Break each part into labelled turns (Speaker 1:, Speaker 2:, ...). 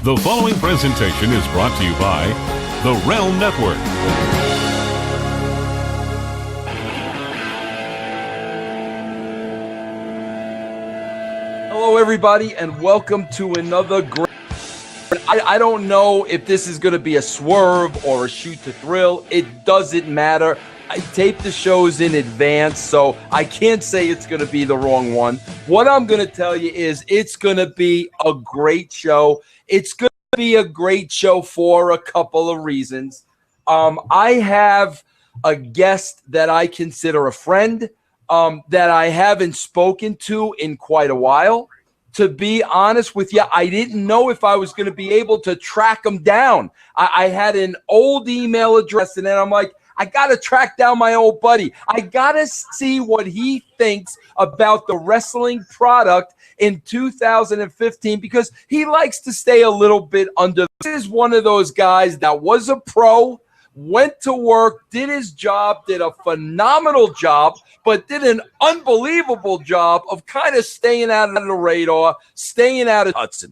Speaker 1: The following presentation is brought to you by the Realm Network.
Speaker 2: Hello, everybody, and welcome to another great... I don't know if this is going to be a swerve or a shoot to thrill. It doesn't matter. I tape the shows in advance, so I can't say it's going to be the wrong one. What I'm going to tell you is it's going to be a great show. It's going to be a great show for a couple of reasons. I have a guest that I consider a friend that I haven't spoken to in quite a while. To be honest with you, I didn't know if I was going to be able to track him down. I had an old email address, and then I'm like, I got to track down my old buddy. I got to see what he thinks about the wrestling product in 2015 because he likes to stay a little bit under. This is one of those guys that was a pro, went to work, did his job, did a phenomenal job, but did an unbelievable job of kind of staying out of the radar, staying out of Hudson.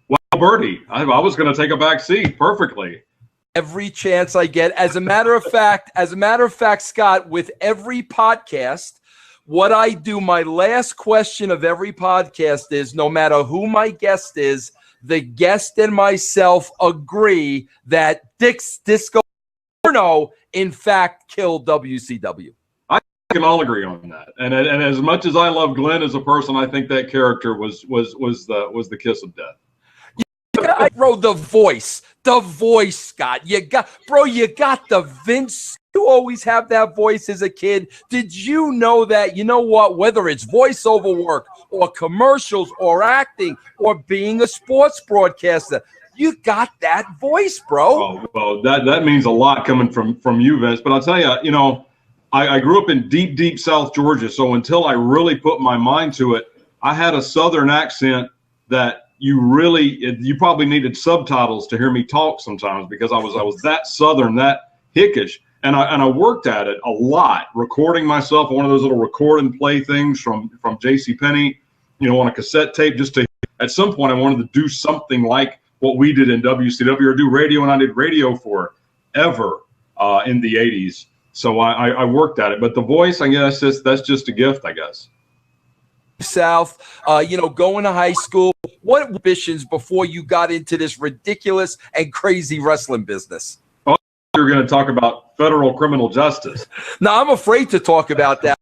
Speaker 3: Well, Bertie, I was going to take a back seat perfectly.
Speaker 2: Every chance I get. As a matter of fact, Scott, with every podcast, what I do, my last question of every podcast is, no matter who my guest is, the guest and myself agree that Disco Inferno, in fact, killed WCW.
Speaker 3: I can all agree on that. And as much as I love Glenn as a person, I think that character was the kiss of death.
Speaker 2: Bro, the voice, Scott. You got the Vince. You always have that voice as a kid. Did you know that? You know what? Whether it's voiceover work or commercials or acting or being a sports broadcaster, you got that voice, bro.
Speaker 3: Oh, well, that means a lot coming from you, Vince. But I'll tell you, I grew up in deep South Georgia, so until I really put my mind to it, I had a Southern accent that you probably needed subtitles to hear me talk sometimes because I was that Southern, that hickish, and I worked at it a lot, recording myself on one of those little record and play things from JCPenney, on a cassette tape. Just to, at some point, I wanted to do something like what we did in WCW or do radio, and I did radio forever in the 80s. So I worked at it, but the voice, I guess, that's just a gift, I guess.
Speaker 2: South, going to high school. What ambitions before you got into this ridiculous and crazy wrestling business?
Speaker 3: Oh, you're going to talk about federal criminal justice.
Speaker 2: No, I'm afraid to talk about that.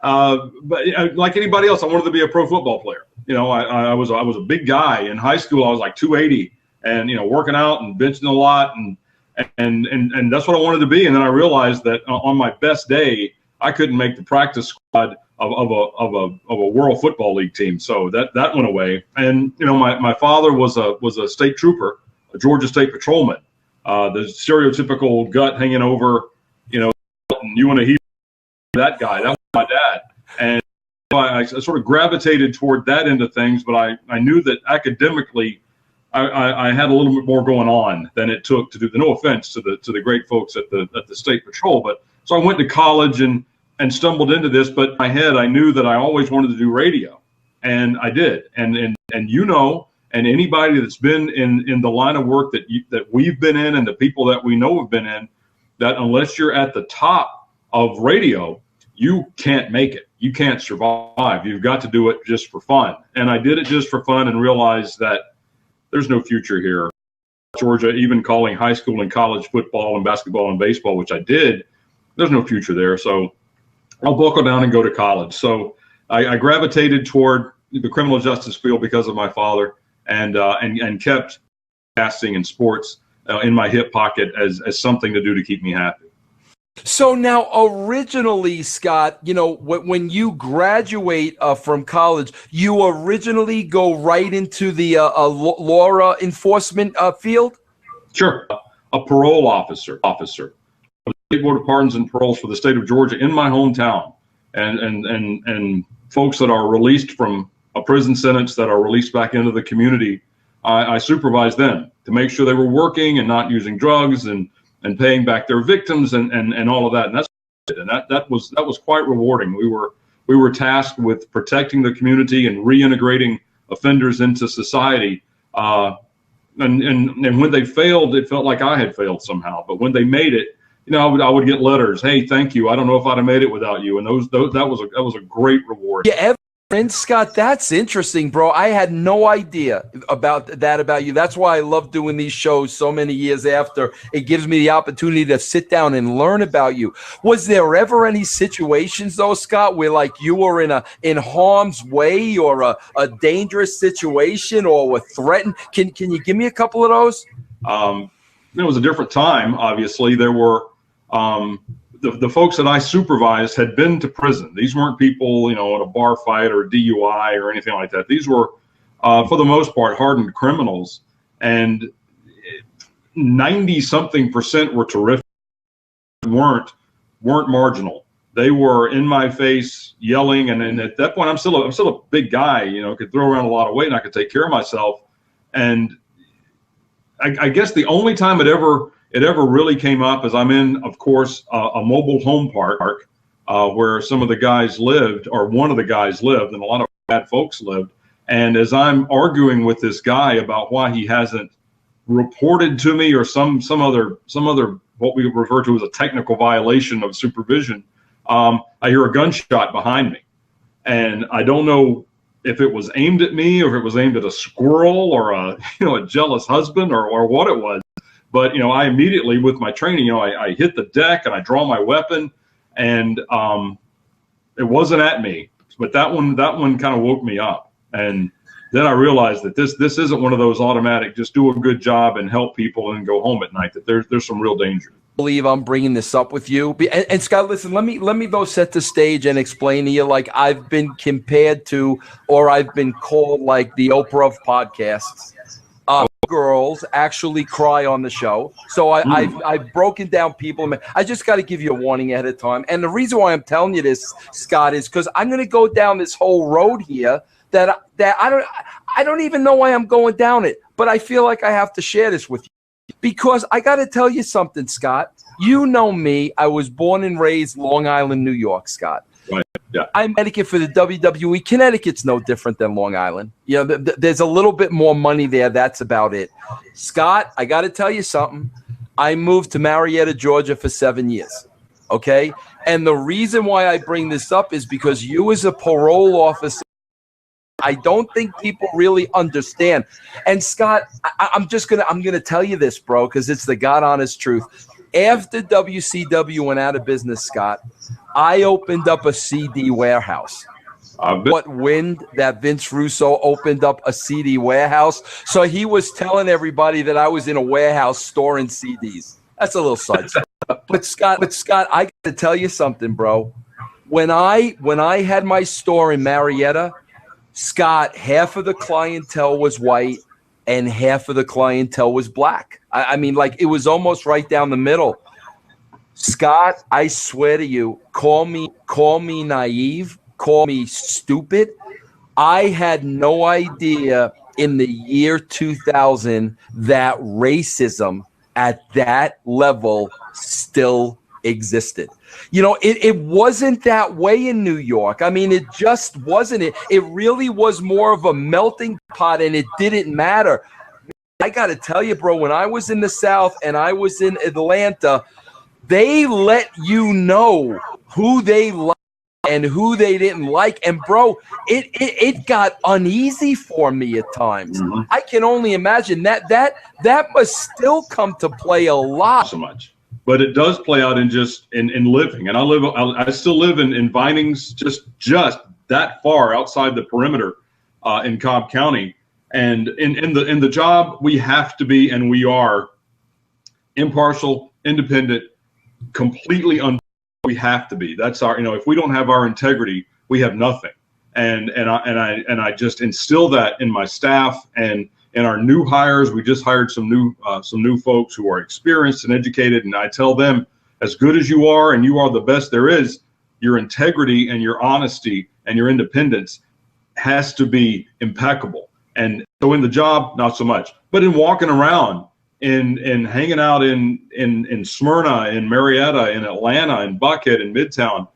Speaker 3: But like anybody else, I wanted to be a pro football player. I was a big guy in high school. I was like 280, and working out and benching a lot, and that's what I wanted to be. And then I realized that on my best day, I couldn't make the practice squad of a World Football League team, so that went away. And my father was a state trooper, a Georgia State patrolman, the stereotypical gut hanging over, and you want to heat that guy. That was my dad, and I sort of gravitated toward that end of things. But I knew that academically, I had a little bit more going on than it took to do. No offense to the great folks at the state patrol, but so I went to college and stumbled into this, but in my head, I knew that I always wanted to do radio, and I did. And anybody that's been in the line of work that we've been in, and the people that we know have been in, that unless you're at the top of radio, you can't make it. You can't survive. You've got to do it just for fun. And I did it just for fun and realized that there's no future here. Georgia, even calling high school and college football and basketball and baseball, which I did, there's no future there. So I'll buckle down and go to college. So I gravitated toward the criminal justice field because of my father, and kept casting and sports in my hip pocket as something to do to keep me happy.
Speaker 2: So now, originally, Scott, when you graduate from college, you originally go right into the law enforcement field?
Speaker 3: Sure. A parole officer. State Board of Pardons and Paroles for the state of Georgia in my hometown, and folks that are released from a prison sentence that are released back into the community, I supervised them to make sure they were working and not using drugs and paying back their victims and all of that. And that was quite rewarding. We were tasked with protecting the community and reintegrating offenders into society And when they failed, it felt like I had failed somehow. But when they made it, I would get letters. Hey, thank you. I don't know if I'd have made it without you. And that was a great reward.
Speaker 2: Yeah, Scott, that's interesting, bro. I had no idea about you. That's why I love doing these shows so many years after. It gives me the opportunity to sit down and learn about you. Was there ever any situations, though, Scott, where like you were in harm's way or a dangerous situation or were threatened? Can you give me a couple of those?
Speaker 3: It was a different time. Obviously, there were. The folks that I supervised had been to prison. These weren't people, in a bar fight or DUI or anything like that. These were, for the most part, hardened criminals, and 90-something% were terrific. weren't marginal. They were in my face, yelling, and at that point, I'm still a big guy. Could throw around a lot of weight, and I could take care of myself. And I guess the only time it ever really came up is I'm in, of course, a mobile home park where some of the guys lived, or one of the guys lived, and a lot of bad folks lived. And as I'm arguing with this guy about why he hasn't reported to me or some other what we refer to as a technical violation of supervision, I hear a gunshot behind me, and I don't know if it was aimed at me or if it was aimed at a squirrel or a jealous husband or what it was. But, I immediately, with my training, I hit the deck and I draw my weapon, and it wasn't at me, but that one kind of woke me up. And then I realized that this isn't one of those automatic, just do a good job and help people and go home at night, that there's some real danger.
Speaker 2: Believe I'm bringing this up with you. And Scott, listen, let me though set the stage and explain to you, like I've been compared to, or I've been called like the Oprah of podcasts. Girls actually cry on the show. So I've broken down people. I just got to give you a warning ahead of time. And the reason why I'm telling you this, Scott, is because I'm going to go down this whole road here that I don't even know why I'm going down it, but I feel like I have to share this with you. Because I got to tell you something, Scott. You know me. I was born and raised Long Island, New York, Scott.
Speaker 3: Right. Yeah.
Speaker 2: I'm Connecticut for the WWE. Connecticut's no different than Long Island. There's a little bit more money there. That's about it. Scott, I got to tell you something. I moved to Marietta, Georgia for 7 years. Okay? And the reason why I bring this up is because you as a parole officer, I don't think people really understand. And Scott, I'm gonna tell you this, bro, because it's the God honest truth. After WCW went out of business, Scott, I opened up a CD warehouse. What wind that Vince Russo opened up a CD warehouse? So he was telling everybody that I was in a warehouse storing CDs. That's a little side story. But Scott, I got to tell you something, bro. When I had my store in Marietta, Scott, half of the clientele was white and half of the clientele was black. I mean, like it was almost right down the middle. Scott, I swear to you, call me naive, call me stupid. I had no idea in the year 2000 that racism at that level still existed. It wasn't that way in New York. I mean, it just wasn't. It really was more of a melting pot, and it didn't matter. I got to tell you, bro, when I was in the South and I was in Atlanta, they let you know who they liked and who they didn't like. And, bro, it got uneasy for me at times. Mm-hmm. I can only imagine that must still come to play a lot.
Speaker 3: So much. But it does play out in living, and I still live in Vinings, just that far outside the perimeter in Cobb County. And in the job, we have to be, and we are impartial, independent, completely we have to be. That's our, if we don't have our integrity, we have nothing. And I just instill that in my staff and our new hires. We just hired some new folks who are experienced and educated, and I tell them, as good as you are and you are the best there is, your integrity and your honesty and your independence has to be impeccable. And so in the job, not so much, but in walking around, in hanging out in Smyrna, in Marietta, in Atlanta, in Buckhead, in Midtown,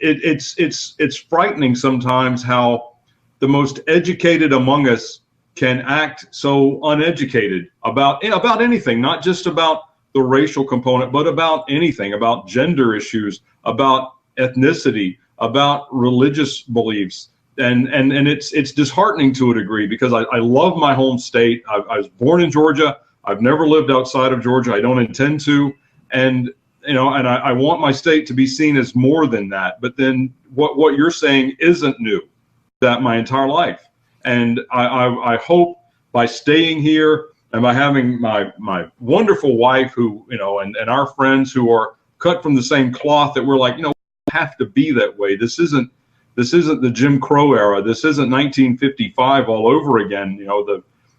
Speaker 3: it's frightening sometimes how the most educated among us can act so uneducated about anything, not just about the racial component, but about anything, about gender issues, about ethnicity, about religious beliefs. And it's disheartening to a degree, because I love my home state. I was born in Georgia. I've never lived outside of Georgia. I don't intend to. And I want my state to be seen as more than that. But then what you're saying isn't new, that my entire life. And I hope by staying here and by having my wonderful wife who, and our friends who are cut from the same cloth, that we're like, we have to be that way. This isn't the Jim Crow era. This isn't 1955 all over again.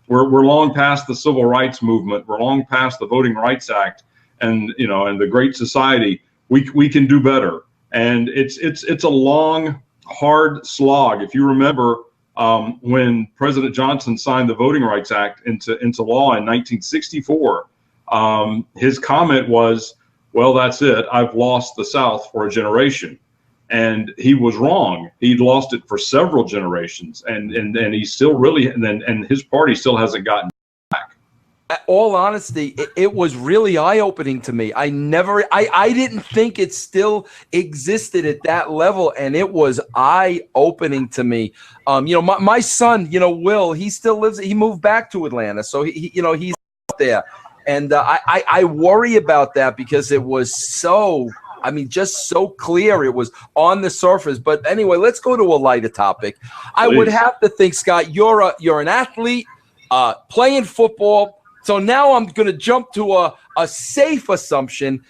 Speaker 3: We're long past the Civil Rights Movement. We're long past the Voting Rights Act, and the Great Society. We can do better. And it's a long, hard slog. If you remember, when President Johnson signed the Voting Rights Act into law in 1964, his comment was, "Well, that's it. I've lost the South for a generation." And he was wrong. He'd lost it for several generations, and he's still really, and his party still hasn't gotten back.
Speaker 2: All honesty, it was really eye-opening to me. I didn't think it still existed at that level, and it was eye-opening to me. My son, Will, he still lives. He moved back to Atlanta, so he's there, and I worry about that, because it was so. Just so clear. It was on the surface. But anyway, let's go to a lighter topic. Please. I would have to think, Scott, you're an athlete playing football. So now I'm going to jump to a safe assumption,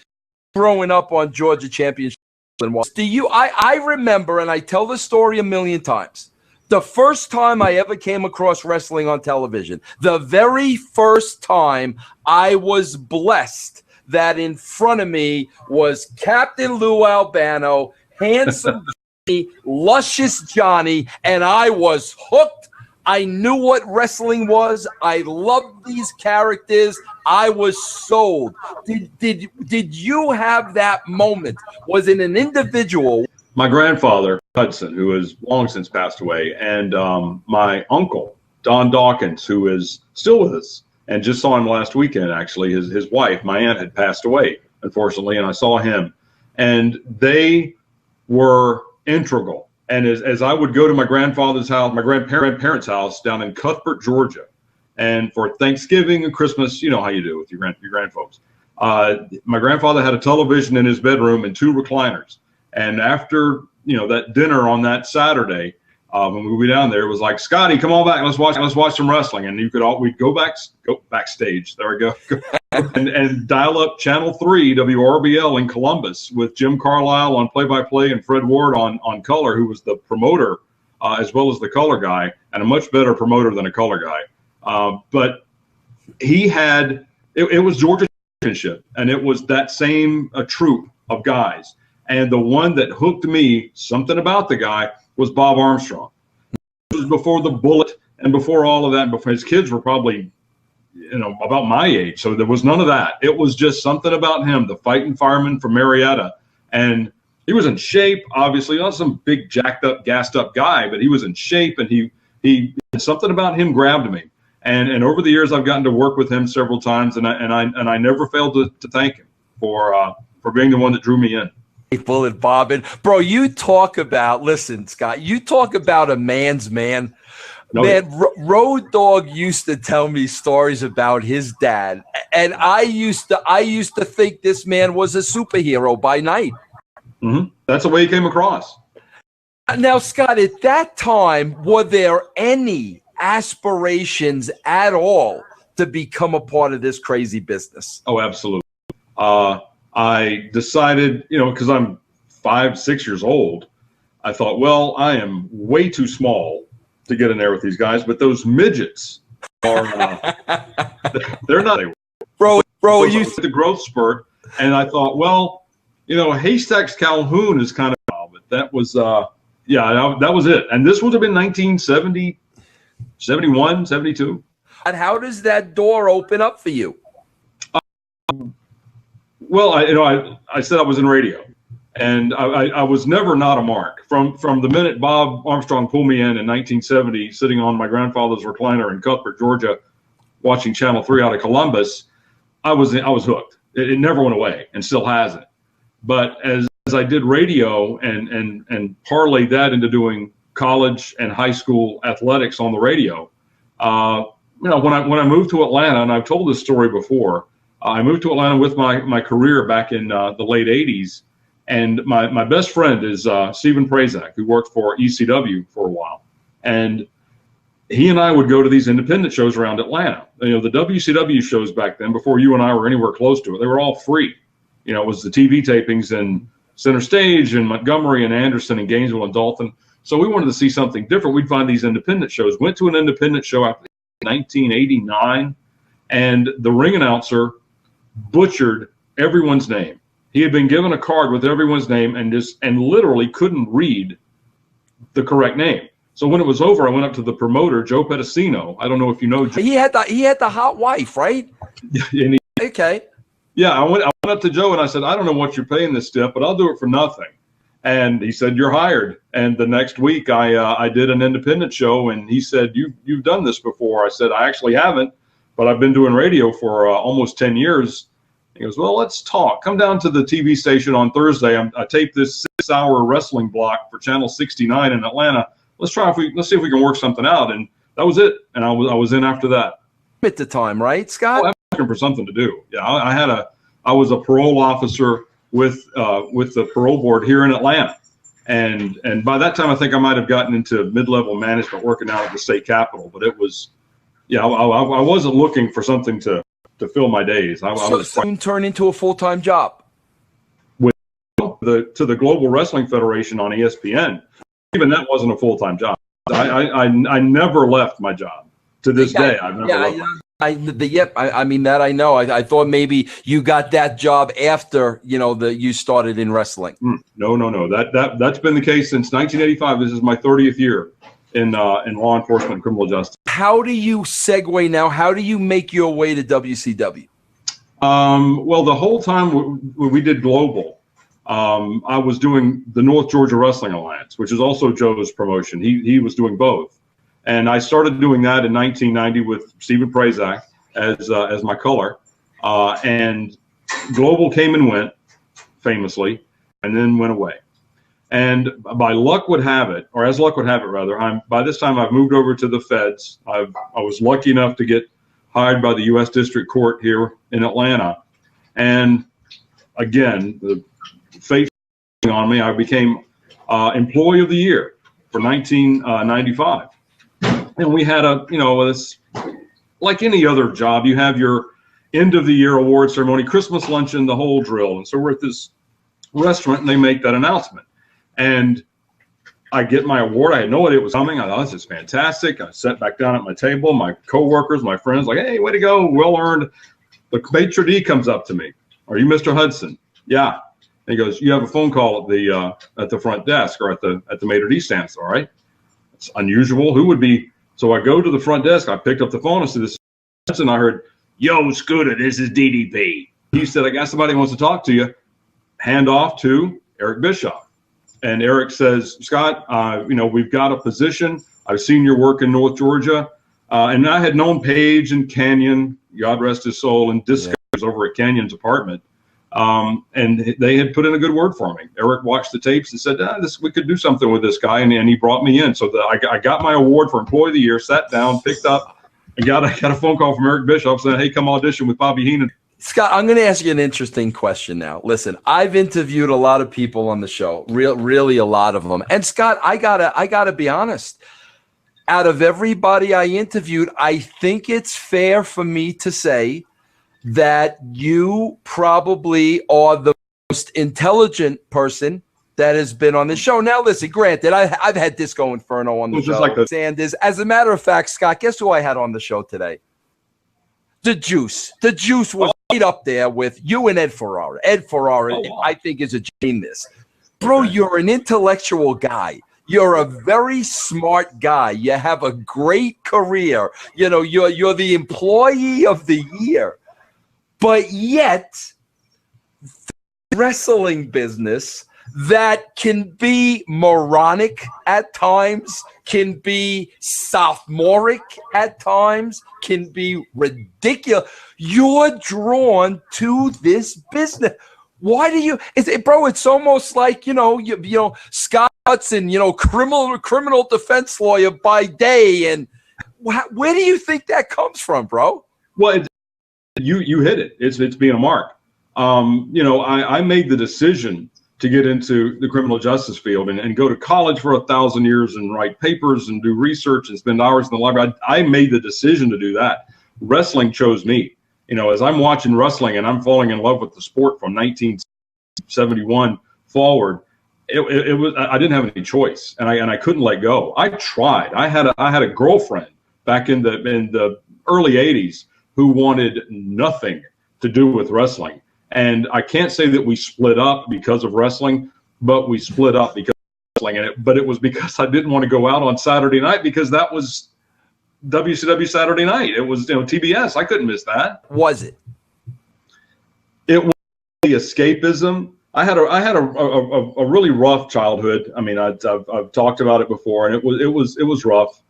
Speaker 2: growing up on Georgia Championship. I remember, and I tell the story a million times, the first time I ever came across wrestling on television, the very first time I was blessed that in front of me was Captain Lou Albano, Handsome Johnny, Luscious Johnny, and I was hooked. I knew what wrestling was. I loved these characters. I was sold. Did you have that moment? Was it an individual?
Speaker 3: My grandfather, Hudson, who has long since passed away, and my uncle, Don Dawkins, who is still with us, and just saw him last weekend, actually. His wife, my aunt, had passed away, unfortunately, and I saw him. And they were integral. And as I would go to my grandfather's house, my grandparents' house down in Cuthbert, Georgia, and for Thanksgiving and Christmas, you know how you do with your grandfolks. My grandfather had a television in his bedroom and 2 recliners. And after, that dinner on that Saturday, when we were down there, it was like, "Scotty, come on back. Let's watch some wrestling." And we'd go backstage. There we go. and dial up Channel 3 WRBL in Columbus with Jim Carlisle on play-by-play and Fred Ward on color, who was the promoter as well as the color guy, and a much better promoter than a color guy. But he had it was Georgia Championship, and it was that same troop of guys. And the one that hooked me, something about the guy, was Bob Armstrong. It was before the Bullet and before all of that. And before his kids were probably, about my age. So there was none of that. It was just something about him, the fighting fireman from Marietta. And he was in shape, obviously, not some big jacked up, gassed up guy, but he was in shape, and he something about him grabbed me. And over the years, I've gotten to work with him several times, and I never failed to thank him for being the one that drew me in.
Speaker 2: Bullet Bob. And bro, listen, Scott, you talk about a man's man. No, man, Road Dogg used to tell me stories about his dad, and I used to think this man was a superhero by night.
Speaker 3: Mm-hmm. That's the way he came across.
Speaker 2: Now, Scott, at that time, were there any aspirations at all to become a part of this crazy business?
Speaker 3: Oh, absolutely. I decided, because I'm 5-6 years old, I thought, well, I am way too small to get in there with these guys, but those midgets are, they're not.
Speaker 2: Bro,
Speaker 3: you the growth spurt, and I thought, well, Haystacks Calhoun is kind of, but that was, that was it. And this would have been 1970, 71, 72.
Speaker 2: And how does that door open up for you?
Speaker 3: Well, I said I was in radio, And I was never not a mark. From the minute Bob Armstrong pulled me in 1970, sitting on my grandfather's recliner in Cuthbert, Georgia, watching Channel 3 out of Columbus, I was hooked. It never went away and still hasn't. But as I did radio and parlayed that into doing college and high school athletics on the radio, when I moved to Atlanta, and I've told this story before, I moved to Atlanta with my career back in the late 80s. And my best friend is Stephen Prazak, who worked for ECW for a while. And he and I would go to these independent shows around Atlanta. You know, the WCW shows back then, before you and I were anywhere close to it, they were all free. You know, it was the TV tapings in Center Stage and Montgomery and Anderson and Gainesville and Dalton. So we wanted to see something different. We'd find these independent shows. Went to an independent show after 1989, and the ring announcer butchered everyone's name. He had been given a card with everyone's name and literally couldn't read the correct name. So when it was over, I went up to the promoter, Joe Pedicino. I don't know if you know Joe.
Speaker 2: He had the hot wife, right? Okay.
Speaker 3: Yeah, I went up to Joe and I said, I don't know what you're paying this stiff, but I'll do it for nothing. And he said, you're hired. And the next week I did an independent show, and he said, you've done this before. I said, I actually haven't, but I've been doing radio for almost 10 years. He goes, well, let's talk. Come down to the TV station on Thursday. I taped this 6-hour wrestling block for Channel 69 in Atlanta. Let's see if we can work something out. And that was it. And I was in after that.
Speaker 2: At the time, right, Scott?
Speaker 3: Well, I'm looking for something to do. Yeah, I was a parole officer with the parole board here in Atlanta. And by that time, I think I might have gotten into mid-level management working out at the state capitol. But it was, I wasn't looking for something to fill my days. I was
Speaker 2: soon turn into a full-time job
Speaker 3: with to the Global Wrestling Federation on ESPN. Even that wasn't a full-time job. I never left my job to this day. I've never left.
Speaker 2: I mean that I know. I thought maybe you got that job after you started in wrestling.
Speaker 3: No. That's been the case since 1985. This is my 30th year in law enforcement and criminal justice.
Speaker 2: How do you segue now? How do you make your way to WCW?
Speaker 3: Well, the whole time we did Global, I was doing the North Georgia Wrestling Alliance, which is also Joe's promotion. He was doing both. And I started doing that in 1990 with Stephen Prazak as my color. And Global came and went, famously, and then went away. And by luck would have it, or as luck would have it, rather, by this time I've moved over to the feds. I was lucky enough to get hired by the U.S. District Court here in Atlanta. And again, the fate on me, I became Employee of the Year for 1995. And we had it's like any other job. You have your end of the year award ceremony, Christmas luncheon, the whole drill. And so we're at this restaurant and they make that announcement. And I get my award. I had no idea it was coming. I thought, this is fantastic. I sat back down at my table. My coworkers, my friends, like, hey, way to go. Well earned. The maitre d' comes up to me. Are you Mr. Hudson? Yeah. And he goes, you have a phone call at the front desk or at the maitre d' stand. All right. It's unusual. Who would be? So I go to the front desk. I picked up the phone. I said, this is Hudson. I heard, yo, Scooter, this is DDP. He said, I got somebody who wants to talk to you. Hand off to Eric Bischoff. And Eric says, Scott, we've got a position. I've seen your work in North Georgia. And I had known Paige and Canyon, God rest his soul, and Disco was over at Canyon's apartment. And they had put in a good word for me. Eric watched the tapes and said, we could do something with this guy. And he brought me in. So I got my award for Employee of the Year, sat down, picked up, and got a phone call from Eric Bischoff saying, hey, come audition with Bobby Heenan.
Speaker 2: Scott, I'm going to ask you an interesting question now. Listen, I've interviewed a lot of people on the show, really a lot of them. And Scott, I gotta be honest. Out of everybody I interviewed, I think it's fair for me to say that you probably are the most intelligent person that has been on the show. Now, listen, granted, I've had Disco Inferno on the show. Like Sanders. As a matter of fact, Scott, guess who I had on the show today? The Juice. The Juice was right up there with you and Ed Ferrara. Ed Ferrara, I think, is a genius. Bro, you're an intellectual guy. You're a very smart guy. You have a great career. You're the Employee of the Year. But yet, the wrestling business that can be moronic at times, can be sophomoric at times, can be ridiculous. You're drawn to this business. Why do you? Bro, it's almost like you know Scott Hudson, criminal defense lawyer by day, and where do you think that comes from, bro?
Speaker 3: Well, you hit it. It's being a mark. I made the decision to get into the criminal justice field and go to college for 1,000 years and write papers and do research and spend hours in the library. I made the decision to do that. Wrestling chose me. As I'm watching wrestling and I'm falling in love with the sport from 1971 forward, it was I didn't have any choice, and I couldn't let go. I tried. I had a girlfriend back in the early 80s who wanted nothing to do with wrestling. And I can't say that we split up because of wrestling, but we split up because of wrestling. But it was because I didn't want to go out on Saturday night because that was WCW Saturday night. It was TBS. I couldn't miss that.
Speaker 2: Was it?
Speaker 3: It was the escapism. I had a really rough childhood. I mean, I've talked about it before, and it was rough.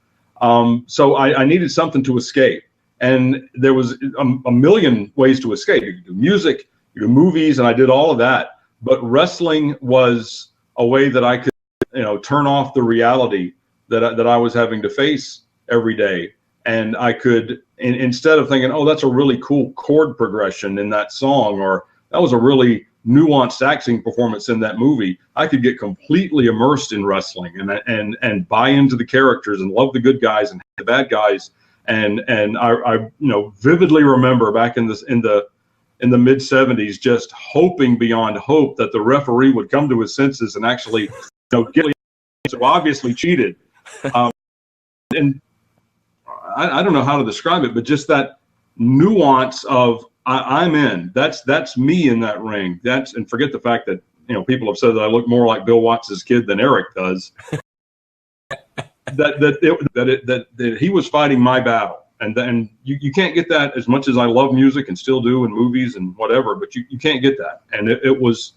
Speaker 3: So I needed something to escape, and there was a million ways to escape. You could do music, you could do movies, and I did all of that. But wrestling was a way that I could, turn off the reality that I was having to face every day, and I could, instead of thinking, oh, that's a really cool chord progression in that song, or that was a really nuanced acting performance in that movie, I could get completely immersed in wrestling and buy into the characters and love the good guys and the bad guys. And I vividly remember back in the mid 70s, just hoping beyond hope that the referee would come to his senses and actually, get so obviously cheated. And I don't know how to describe it, but just that nuance of I'm in. That's me in that ring. And forget the fact that people have said that I look more like Bill Watts' kid than Eric does. that he was fighting my battle, and you can't get that. As much as I love music and still do in movies and whatever, but you can't get that. And it was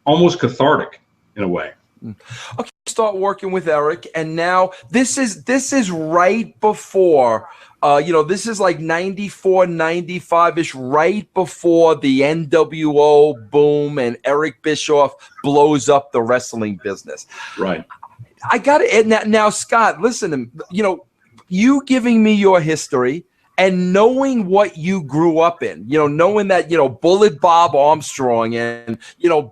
Speaker 3: almost cathartic in a way.
Speaker 2: Okay, start working with Eric, and now this is right before. This is like 94, 95-ish, right before the NWO boom and Eric Bischoff blows up the wrestling business.
Speaker 3: Right.
Speaker 2: I got it. Now, Scott, listen, you giving me your history and knowing what you grew up in, knowing that, Bullet Bob Armstrong and,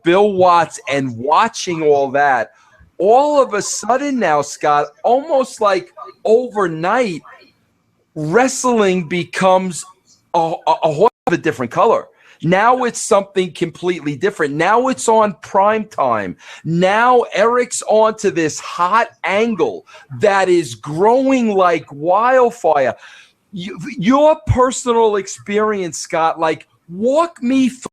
Speaker 2: Bill Watts, and watching all that, all of a sudden now, Scott, almost like overnight, wrestling becomes a whole different color. Now it's something completely different. Now it's on prime time. Now Eric's onto this hot angle that is growing like wildfire. Your personal experience, Scott, walk me through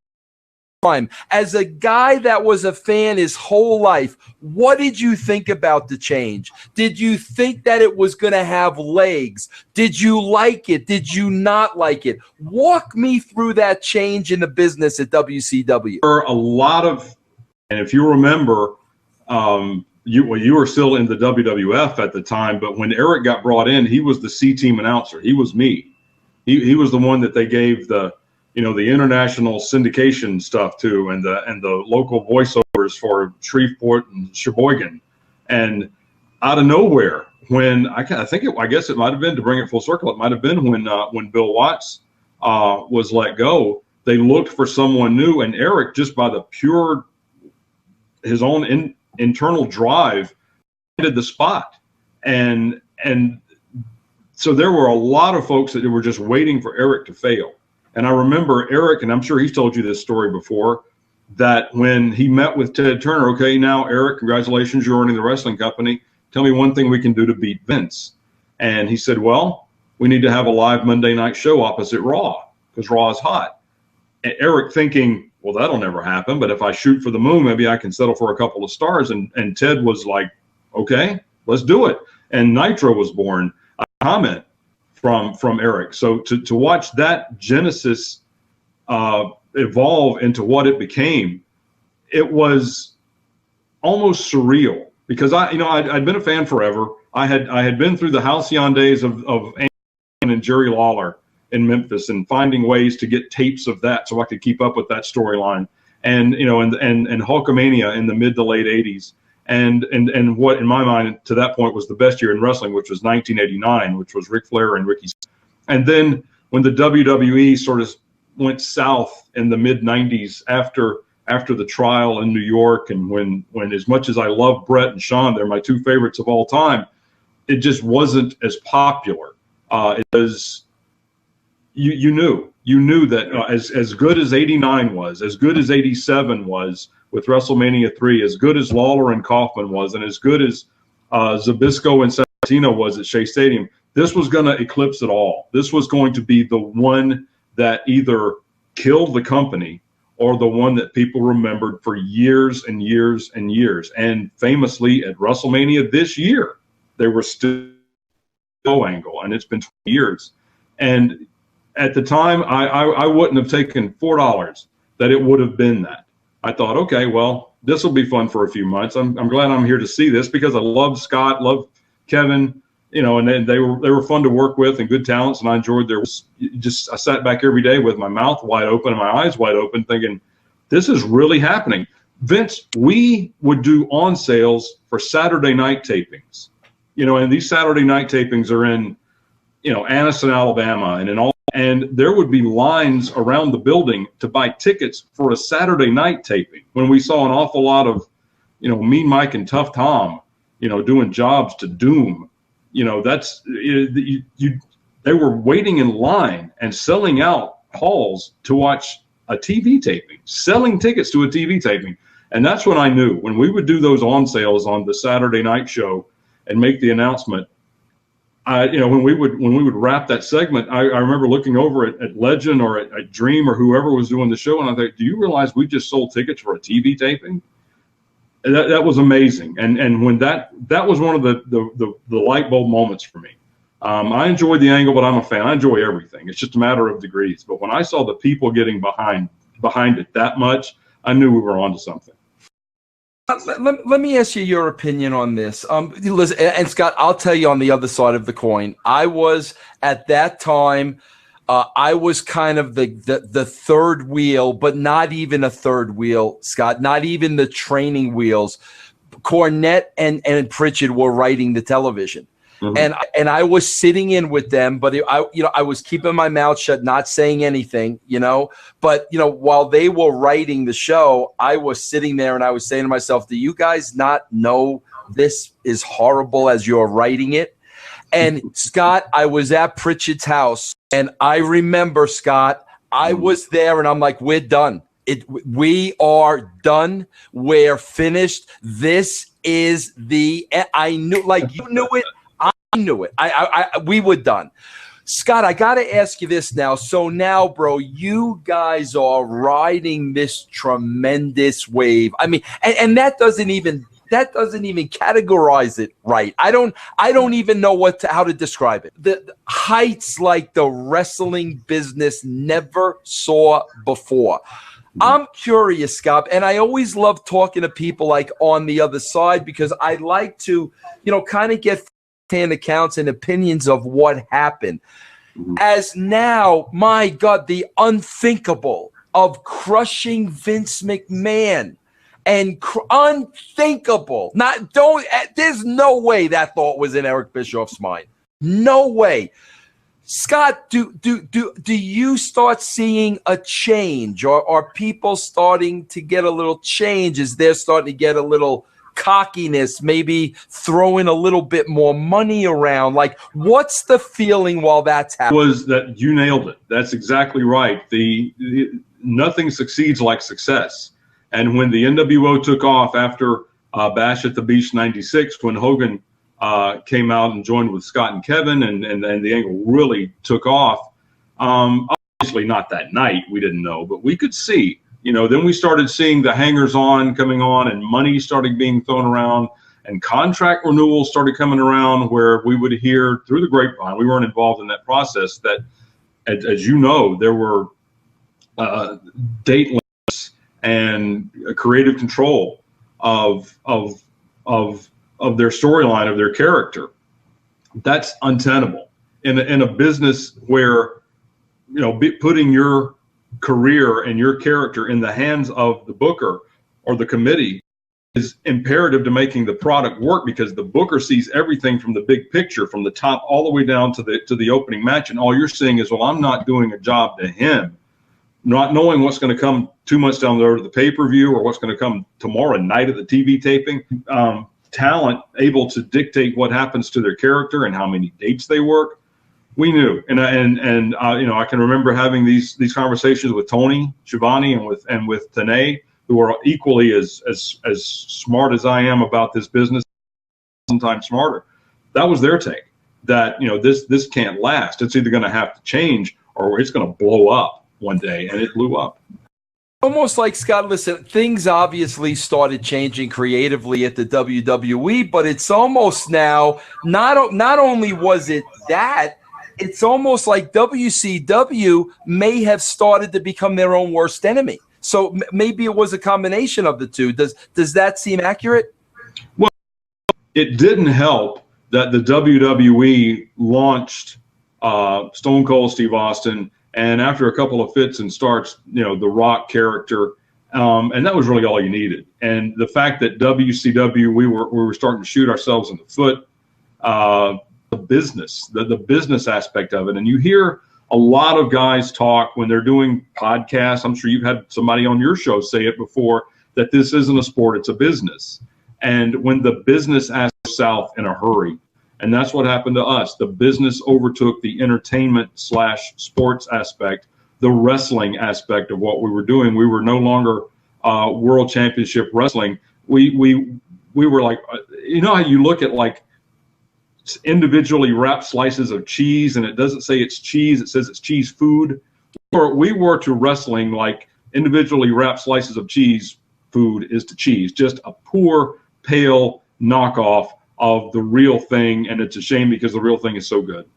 Speaker 2: time. As a guy that was a fan his whole life, what did you think about the change? Did you think that it was going to have legs? Did you like it? Did you not like it? Walk me through that change in the business at WCW.
Speaker 3: There were a lot of, and if you remember, you were still in the WWF at the time, but when Eric got brought in, he was the C-team announcer. He was me. He was the one that they gave the international syndication stuff to, and the local voiceovers for Shreveport and Sheboygan. And out of nowhere, when I guess it might have been, to bring it full circle, it might have been when Bill Watts was let go, they looked for someone new, and Eric, just by the pure his own internal drive, did the spot. And so there were a lot of folks that were just waiting for Eric to fail. And I remember Eric, and I'm sure he's told you this story before, that when he met with Ted Turner, okay, now Eric, congratulations, you're running the wrestling company. Tell me one thing we can do to beat Vince. And he said, well, we need to have a live Monday night show opposite Raw, because Raw is hot. And Eric thinking, well, that'll never happen, but if I shoot for the moon, maybe I can settle for a couple of stars. And Ted was like, okay, let's do it. And Nitro was born. A comment from Eric. So to watch that genesis evolve into what it became, it was almost surreal because I'd been a fan forever. I had been through the halcyon days of and Jerry Lawler in Memphis and finding ways to get tapes of that so I could keep up with that storyline. And Hulkamania in the mid to late 80s. And what in my mind to that point was the best year in wrestling, which was 1989, which was Ric Flair and Ricky. And then when the WWE sort of went south in the mid 90s after the trial in New York, and when as much as I love Brett and Shawn, they're my two favorites of all time, it just wasn't as popular. As you knew that as good as 89 was, as good as 87 was with WrestleMania 3, as good as Lawler and Kaufman was, and as good as Zbyszko and Santino was at Shea Stadium, this was going to eclipse it all. This was going to be the one that either killed the company or the one that people remembered for years and years and years. And famously at WrestleMania this year, they were still angle, and it's been 20 years. And at the time, I wouldn't have taken $4 that it would have been that. I thought, okay, well, this will be fun for a few months. I'm glad I'm here to see this because I love Scott, love Kevin, and they were fun to work with and good talents, and I enjoyed I sat back every day with my mouth wide open and my eyes wide open thinking, this is really happening. Vince, we would do on sales for Saturday night tapings. And these Saturday night tapings are in, Anniston, Alabama, and there would be lines around the building to buy tickets for a Saturday night taping when we saw an awful lot of, Mean Mike and Tough Tom, doing jobs to Doom. They were waiting in line and selling out halls to watch a TV taping, selling tickets to a TV taping. And that's when I knew when we would do those on sales on the Saturday night show and make the announcement. When we would wrap that segment, I remember looking over at Legend or at Dream or whoever was doing the show, and I thought, do you realize we just sold tickets for a TV taping? And that was amazing. And when that was one of the light bulb moments for me. I enjoy the angle, but I'm a fan. I enjoy everything. It's just a matter of degrees. But when I saw the people getting behind it that much, I knew we were onto something.
Speaker 2: Let me ask you your opinion on this. Listen, and Scott, I'll tell you on the other side of the coin. I was at that time, I was kind of the third wheel, but not even a third wheel, Scott, not even the training wheels. Cornette and Pritchard were writing the television. Mm-hmm. And I was sitting in with them, but I was keeping my mouth shut, not saying anything, But while they were writing the show, I was sitting there and I was saying to myself, "Do you guys not know this is horrible as you're writing it?" And Scott, I was at Pritchard's house, and I remember, Scott, I was there, and I'm like, "We're done. We are done. We're finished. This is I knew, like you knew it." I knew it. We were done. Scott, I got to ask you this now. So now, bro, you guys are riding this tremendous wave. I mean, and that doesn't even categorize it right. I don't even know how to describe it. The heights like the wrestling business never saw before. I'm curious, Scott, and I always love talking to people like on the other side because I like to, kind of get hand accounts and opinions of what happened. As now, my God, the unthinkable of crushing Vince McMahon and unthinkable. There's no way that thought was in Eric Bischoff's mind. No way. Scott, do you start seeing a change, or are people starting to get a little change? Is there starting to get a little cockiness, maybe throwing a little bit more money around? Like, what's the feeling while that's happening?
Speaker 3: Was that you nailed it? That's exactly right. Nothing succeeds like success. And when the NWO took off after Bash at the Beach '96, when Hogan came out and joined with Scott and Kevin, and the angle really took off. Obviously not that night, we didn't know, but we could see. Then we started seeing the hangers-on coming on, and money started being thrown around, and contract renewals started coming around where we would hear through the grapevine. We weren't involved in that process. That, as you know, there were date limits and creative control of their storyline, of their character. That's untenable in a business where, putting your career and your character in the hands of the booker or the committee is imperative to making the product work, because the booker sees everything from the big picture, from the top all the way down to the opening match, and all you're seeing is, well, I'm not doing a job to him, not knowing what's going to come 2 months down the road of the pay-per-view or what's going to come tomorrow night of the TV taping. Talent able to dictate what happens to their character and how many dates they work. We knew, and I can remember having these conversations with Tony Schiavone and with TNA, who are equally as smart as I am about this business, sometimes smarter. That was their take, that this can't last. It's either going to have to change or it's going to blow up one day, and it blew up.
Speaker 2: Almost like, Scott, listen, things obviously started changing creatively at the WWE, but it's almost now, not only was it that, it's almost like WCW may have started to become their own worst enemy. So maybe it was a combination of the two. Does that seem accurate?
Speaker 3: Well, it didn't help that the WWE launched Stone Cold Steve Austin, and after a couple of fits and starts, the Rock character, and that was really all you needed. And the fact that WCW, we were starting to shoot ourselves in the foot, the business aspect of it. And you hear a lot of guys talk when they're doing podcasts. I'm sure you've had somebody on your show say it before, that this isn't a sport, it's a business. And when the business goes south in a hurry, and that's what happened to us. The business overtook the entertainment / sports aspect, the wrestling aspect of what we were doing. We were no longer world championship wrestling. We were like, how you look at like individually wrapped slices of cheese, and it doesn't say it's cheese, it says it's cheese food. Or we were to wrestling like individually wrapped slices of cheese food is to cheese, just a poor, pale knockoff of the real thing, and it's a shame because the real thing is so good.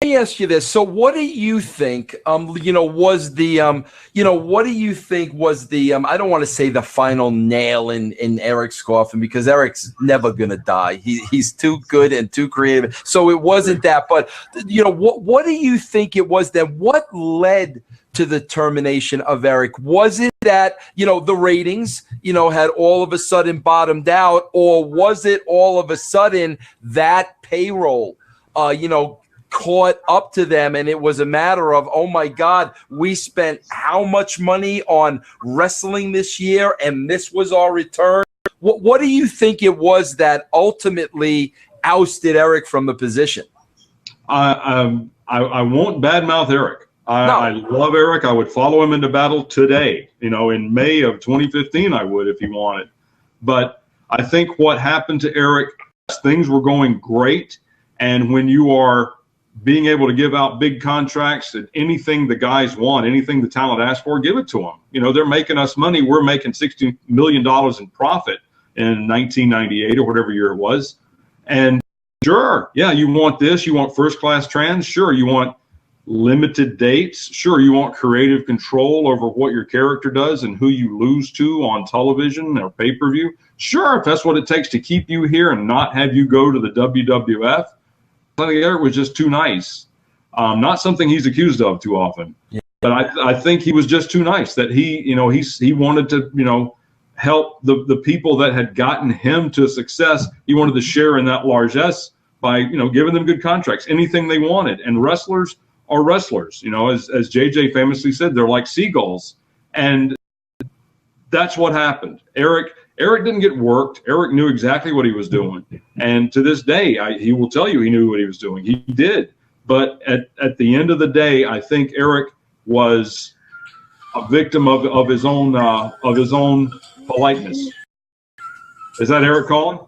Speaker 2: Let me ask you this. So what do you think, what do you think was the, I don't want to say the final nail in Eric's coffin, because Eric's never going to die. He's too good and too creative. So it wasn't that, but what do you think it was then? What led to the termination of Eric? Was it that, the ratings, had all of a sudden bottomed out, or was it all of a sudden that payroll, caught up to them, and it was a matter of, oh my God, we spent how much money on wrestling this year, and this was our return? What do you think it was that ultimately ousted Eric from the position?
Speaker 3: I won't badmouth Eric. I love Eric. I would follow him into battle today. In May of 2015, I would if he wanted. But I think what happened to Eric, things were going great, and when you are being able to give out big contracts and anything the guys want, anything the talent asks for, give it to them. They're making us money. We're making $60 million in profit in 1998 or whatever year it was. And sure, yeah, you want this, you want first-class trans, sure, you want limited dates, sure, you want creative control over what your character does and who you lose to on television or pay-per-view, sure, if that's what it takes to keep you here and not have you go to the WWF. I think Eric was just too nice. Not something he's accused of too often, but I think he was just too nice, that he wanted to, help the people that had gotten him to success. He wanted to share in that largesse by, giving them good contracts, anything they wanted. And wrestlers are wrestlers, as JJ famously said, they're like seagulls. And that's what happened. Eric didn't get worked. Eric knew exactly what he was doing. And to this day, he will tell you he knew what he was doing. He did. But at the end of the day, I think Eric was a victim of his own politeness. Is that Eric calling?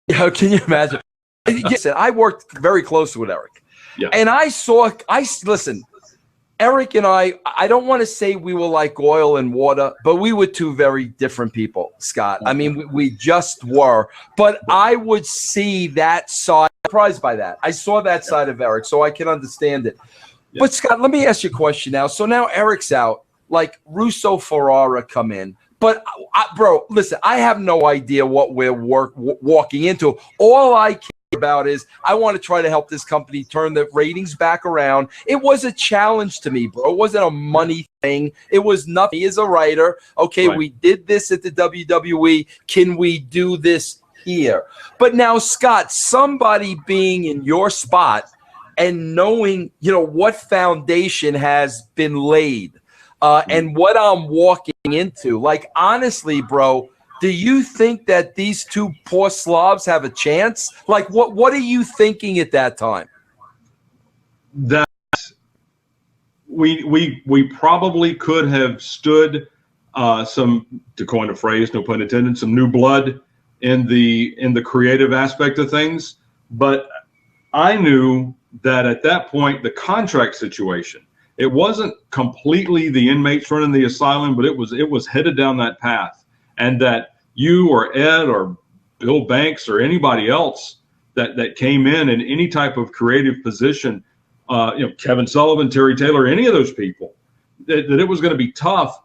Speaker 2: Yeah, can you imagine? Yes, I worked very closely with Eric. Yeah. And listen, Eric and I don't want to say we were like oil and water, but we were two very different people, Scott. I mean, we just were. But I would see that side, surprised by that. I saw that side of Eric, so I can understand it. But Scott, let me ask you a question now. So now Eric's out, like Russo Ferrara come in. But, bro, listen, I have no idea what we're walking into. All I care about is I want to try to help this company turn the ratings back around. It was a challenge to me, bro. It wasn't a money thing. It was nothing. As a writer, okay,
Speaker 3: Right.
Speaker 2: we did this at the WWE. Can we do this here? But now, Scott, somebody being in your spot and knowing, what foundation has been laid and what I'm walking into, like, honestly, bro, do you think that these two poor slobs have a chance? Like, what are you thinking at that time?
Speaker 3: That we probably could have stood some, to coin a phrase, no pun intended, some new blood in the creative aspect of things. But I knew that at that point, the contract situation, it wasn't completely the inmates running the asylum, but it was headed down that path. And that you or Ed or Bill Banks or anybody else that came in any type of creative position, Kevin Sullivan, Terry Taylor, any of those people, that it was going to be tough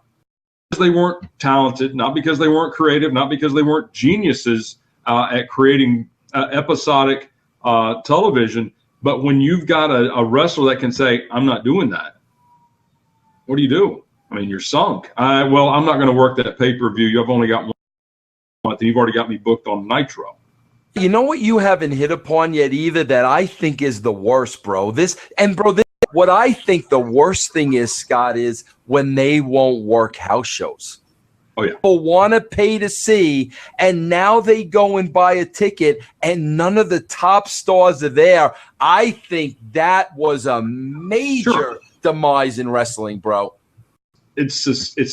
Speaker 3: because they weren't talented, not because they weren't creative, not because they weren't geniuses at creating episodic television. But when you've got a wrestler that can say, I'm not doing that, what do you do? I mean, you're sunk. I'm not going to work that pay-per-view. I've only got one month, and you've already got me booked on Nitro.
Speaker 2: You know what you haven't hit upon yet either that I think is the worst, bro? What I think the worst thing is, Scott, is when they won't work house shows.
Speaker 3: Oh, yeah.
Speaker 2: People want to pay to see, and now they go and buy a ticket, and none of the top stars are there. I think that was a major demise in wrestling, bro.
Speaker 3: It's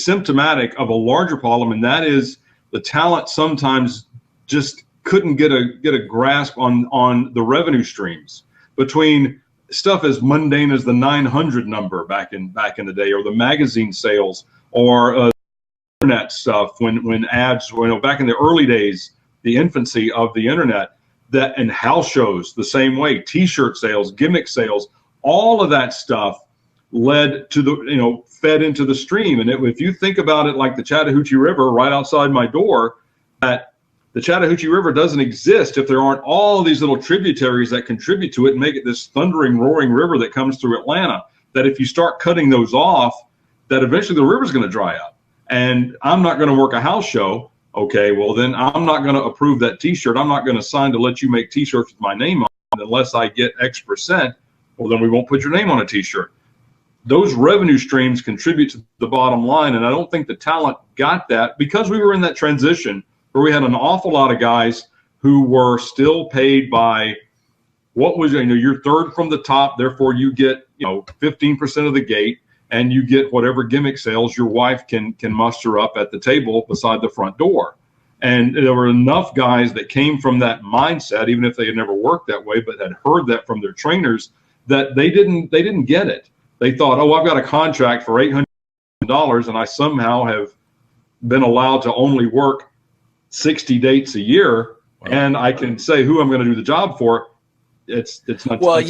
Speaker 3: symptomatic of a larger problem, and that is the talent sometimes just couldn't get a grasp on the revenue streams between stuff as mundane as the 900 number back in the day, or the magazine sales, or internet stuff when ads, back in the early days, the infancy of the internet, and house shows the same way, T-shirt sales, gimmick sales, all of that stuff led to fed into the stream. And if you think about it like the Chattahoochee River right outside my door, that the Chattahoochee River doesn't exist if there aren't all these little tributaries that contribute to it and make it this thundering, roaring river that comes through Atlanta, that if you start cutting those off, that eventually the river's going to dry up. And I'm not going to work a house show. Okay, well, then I'm not going to approve that T-shirt. I'm not going to sign to let you make T-shirts with my name on it unless I get X%. Well, then we won't put your name on a T-shirt. Those revenue streams contribute to the bottom line, and I don't think the talent got that because we were in that transition where we had an awful lot of guys who were still paid by what was, you're third from the top, therefore you get 15% of the gate, and you get whatever gimmick sales your wife can muster up at the table beside the front door. And there were enough guys that came from that mindset, even if they had never worked that way, but had heard that from their trainers, that they didn't get it. They thought, I've got a contract for $800, and I somehow have been allowed to only work 60 dates a year, and I can say who I'm going to do the job for. It's not.
Speaker 2: Well,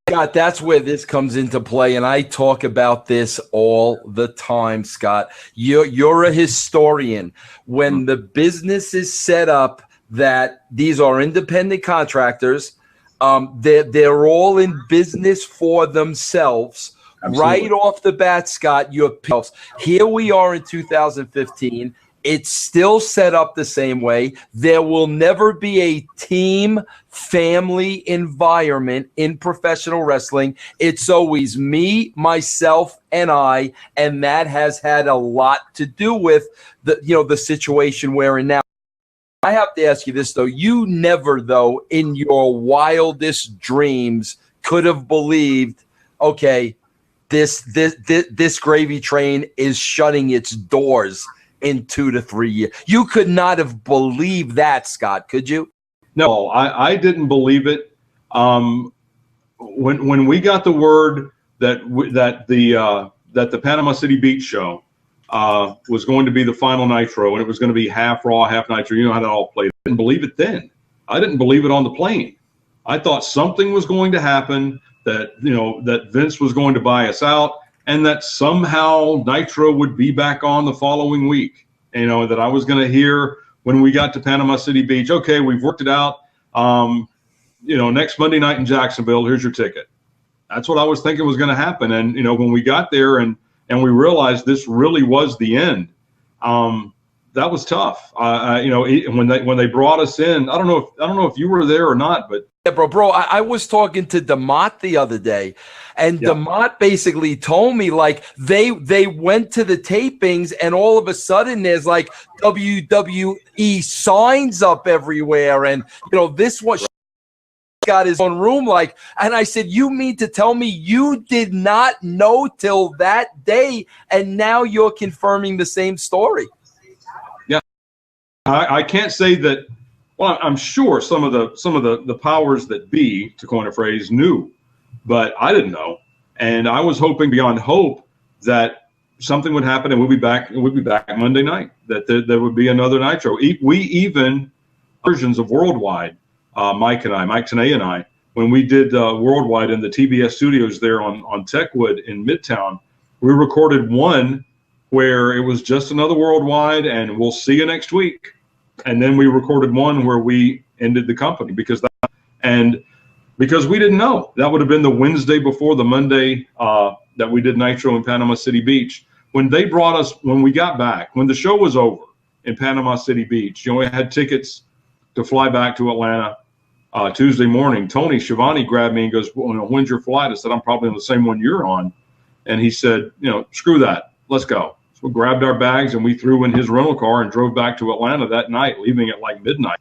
Speaker 2: Scott, that's where this comes into play, and I talk about this all the time, Scott. You're a historian. When the business is set up that these are independent contractors, they're all in business for themselves. Absolutely. Right off the bat, Scott, here we are in 2015. It's still set up the same way. There will never be a team family environment in professional wrestling. It's always me, myself, and I, and that has had a lot to do with the situation we're in now. I have to ask you this, though. You never, though, in your wildest dreams could have believed, okay, this gravy train is shutting its doors in 2 to 3 years. You could not have believed that, Scott, could you?
Speaker 3: No, I didn't believe it. When we got the word that the Panama City Beach show was going to be the final Nitro, and it was going to be half Raw, half Nitro, you know how that all played. I didn't believe it then. I didn't believe it on the plane. I thought something was going to happen, that Vince was going to buy us out, and that somehow Nitro would be back on the following week. that I was going to hear when we got to Panama City Beach. Okay, we've worked it out. Next Monday night in Jacksonville, here's your ticket. That's what I was thinking was going to happen. And, when we got there and we realized this really was the end, that was tough. When they brought us in, I don't know if you were there or not, but
Speaker 2: yeah, bro, I was talking to DeMott the other day, and DeMott basically told me like they went to the tapings, and all of a sudden there's like WWE signs up everywhere, and this one got his own room, like, and I said, you mean to tell me you did not know till that day, and now you're confirming the same story?
Speaker 3: Yeah, I can't say that. Well, I'm sure some of the powers that be, to coin a phrase, knew, but I didn't know, and I was hoping beyond hope that something would happen and we'd be back Monday night. That there would be another Nitro. We even versions of Worldwide. Mike Tenay and I, when we did Worldwide in the TBS studios there on Techwood in Midtown, we recorded one where it was just another Worldwide and we'll see you next week. And then we recorded one where we ended the company because we didn't know. That would have been the Wednesday before the Monday that we did Nitro in Panama City Beach. When they brought us, when we got back, when the show was over in Panama City Beach, we had tickets to fly back to Atlanta Tuesday morning. Tony Schiavone grabbed me and goes, well, when's your flight? I said, I'm probably on the same one you're on. And he said, screw that. Let's go. So we grabbed our bags and we threw in his rental car and drove back to Atlanta that night, leaving at like midnight.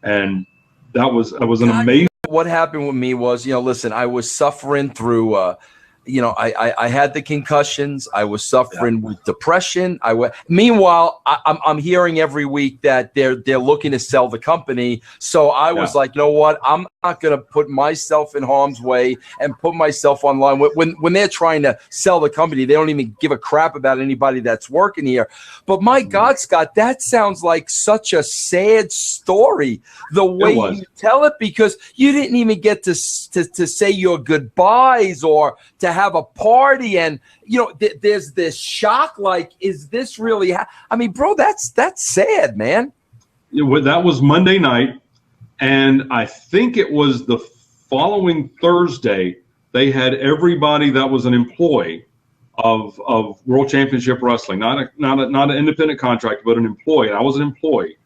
Speaker 3: And that was an amazing.
Speaker 2: What happened with me was, listen, I was suffering through, I had the concussions. I was suffering with depression. Meanwhile, I'm hearing every week that they're looking to sell the company. So I was like, you know what? I'm not going to put myself in harm's way and put myself online. When they're trying to sell the company, they don't even give a crap about anybody that's working here. But my God, Scott, that sounds like such a sad story, the way you tell it, because you didn't even get to say your goodbyes or to have a party, and there's this shock, like, is this really bro, that's sad, man.
Speaker 3: That was Monday night, and I think it was the following Thursday they had everybody that was an employee of World Championship Wrestling, not an independent contractor, but an employee, and I was an employee,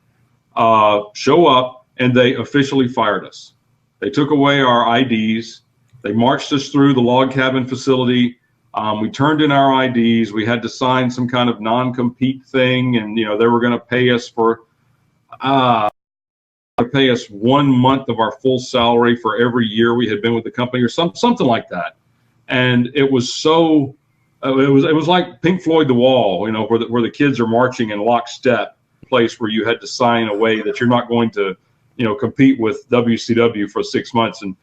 Speaker 3: show up, and they officially fired us. They took away our IDs. They marched us through the log cabin facility. We turned in our IDs. We had to sign some kind of non-compete thing, and they were going to pay us 1 month of our full salary for every year we had been with the company, or something like that. And it was so it was like Pink Floyd The Wall, where the kids are marching in lockstep, place where you had to sign away that you're not going to compete with WCW for 6 months. And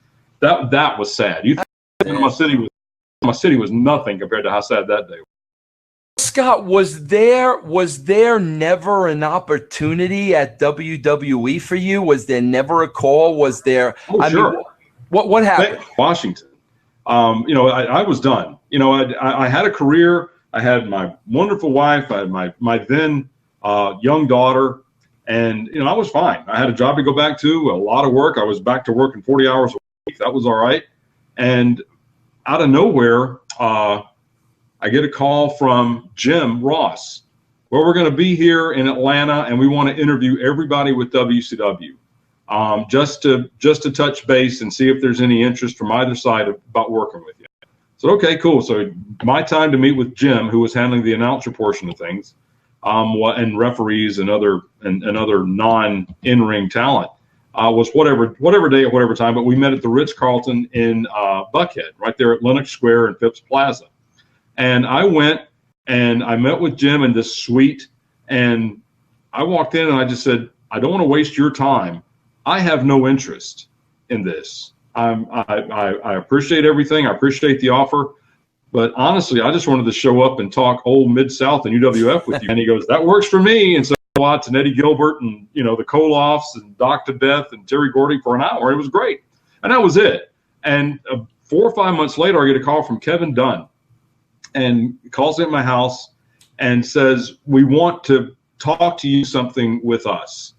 Speaker 3: that was sad. You think Panama City was nothing compared to how sad that day was.
Speaker 2: Scott, was there never an opportunity at WWE for you? Was there never a call? Was there?
Speaker 3: Oh, sure.
Speaker 2: What happened?
Speaker 3: Washington. I was done. I had a career. I had my wonderful wife. I had my then young daughter. And, I was fine. I had a job to go back to, a lot of work. I was back to working 40 hours a week. That was all right. And out of nowhere, I get a call from Jim Ross. Well, we're going to be here in Atlanta, and we want to interview everybody with WCW, just to touch base and see if there's any interest from either side about working with you. So, okay, cool. So my time to meet with Jim, who was handling the announcer portion of things, and referees and other non-in-ring talent, was whatever day at whatever time. But we met at the Ritz-Carlton in Buckhead, right there at Lenox Square and Phipps Plaza. And I went and I met with Jim in this suite, and I walked in and I just said, I don't want to waste your time. I have no interest in this. I appreciate everything. I appreciate the offer. But honestly, I just wanted to show up and talk old Mid-South and UWF with you. And he goes, that works for me. And so Watts and Eddie Gilbert and, the Kolofs and Dr. Death and Terry Gordy for an hour. It was great. And that was it. And 4 or 5 months later, I get a call from Kevin Dunn, and calls in my house and says, we want to talk to you something with us.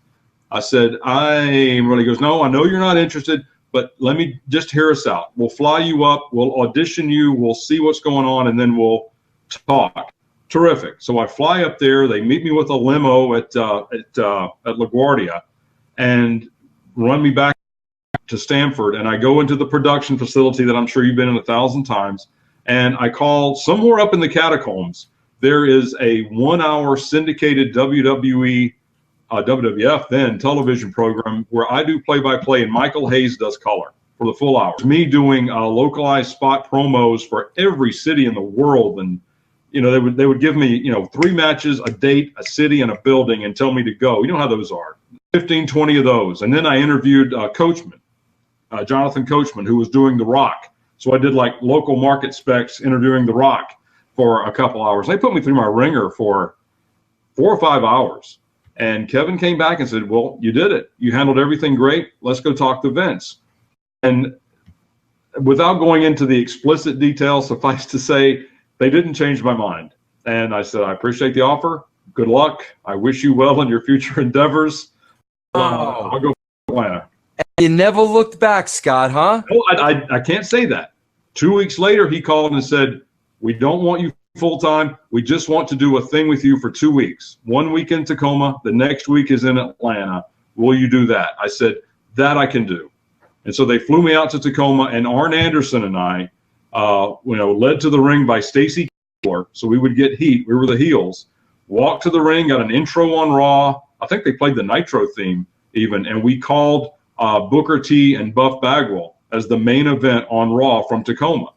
Speaker 3: I said, he goes, no, I know you're not interested, but let me just hear us out. We'll fly you up. We'll audition you. We'll see what's going on, and then we'll talk. Terrific. So I fly up there. They meet me with a limo at LaGuardia and run me back to Stanford. And I go into the production facility that I'm sure you've been in 1,000 times. And I call somewhere up in the catacombs. There is a 1-hour syndicated WWE, WWF then television program where I do play-by-play and Michael Hayes does color for the full hour. It's me doing localized spot promos for every city in the world. And they would give me 3 matches, a date, a city, and a building, and tell me to go. You know how those are. 15, 20 of those. And then I interviewed Coachman, Jonathan Coachman, who was doing The Rock. So I did like local market specs interviewing The Rock for a couple hours. They put me through my ringer for 4 or 5 hours. And Kevin came back and said, well, you did it. You handled everything great. Let's go talk to Vince. And without going into the explicit details, suffice to say, they didn't change my mind. And I said, I appreciate the offer. Good luck. I wish you well in your future endeavors. I'll go for Atlanta.
Speaker 2: You never looked back, Scott, huh?
Speaker 3: No, I can't say that. 2 weeks later, he called and said, we don't want you full-time. We just want to do a thing with you for 2 weeks. 1 week in Tacoma. The next week is in Atlanta. Will you do that? I said, that I can do. And so they flew me out to Tacoma, and Arn Anderson and I, led to the ring by Stacy Keibler, so we would get heat. We were the heels. Walked to the ring, got an intro on Raw. I think they played the Nitro theme even, and we called Booker T and Buff Bagwell as the main event on Raw from Tacoma.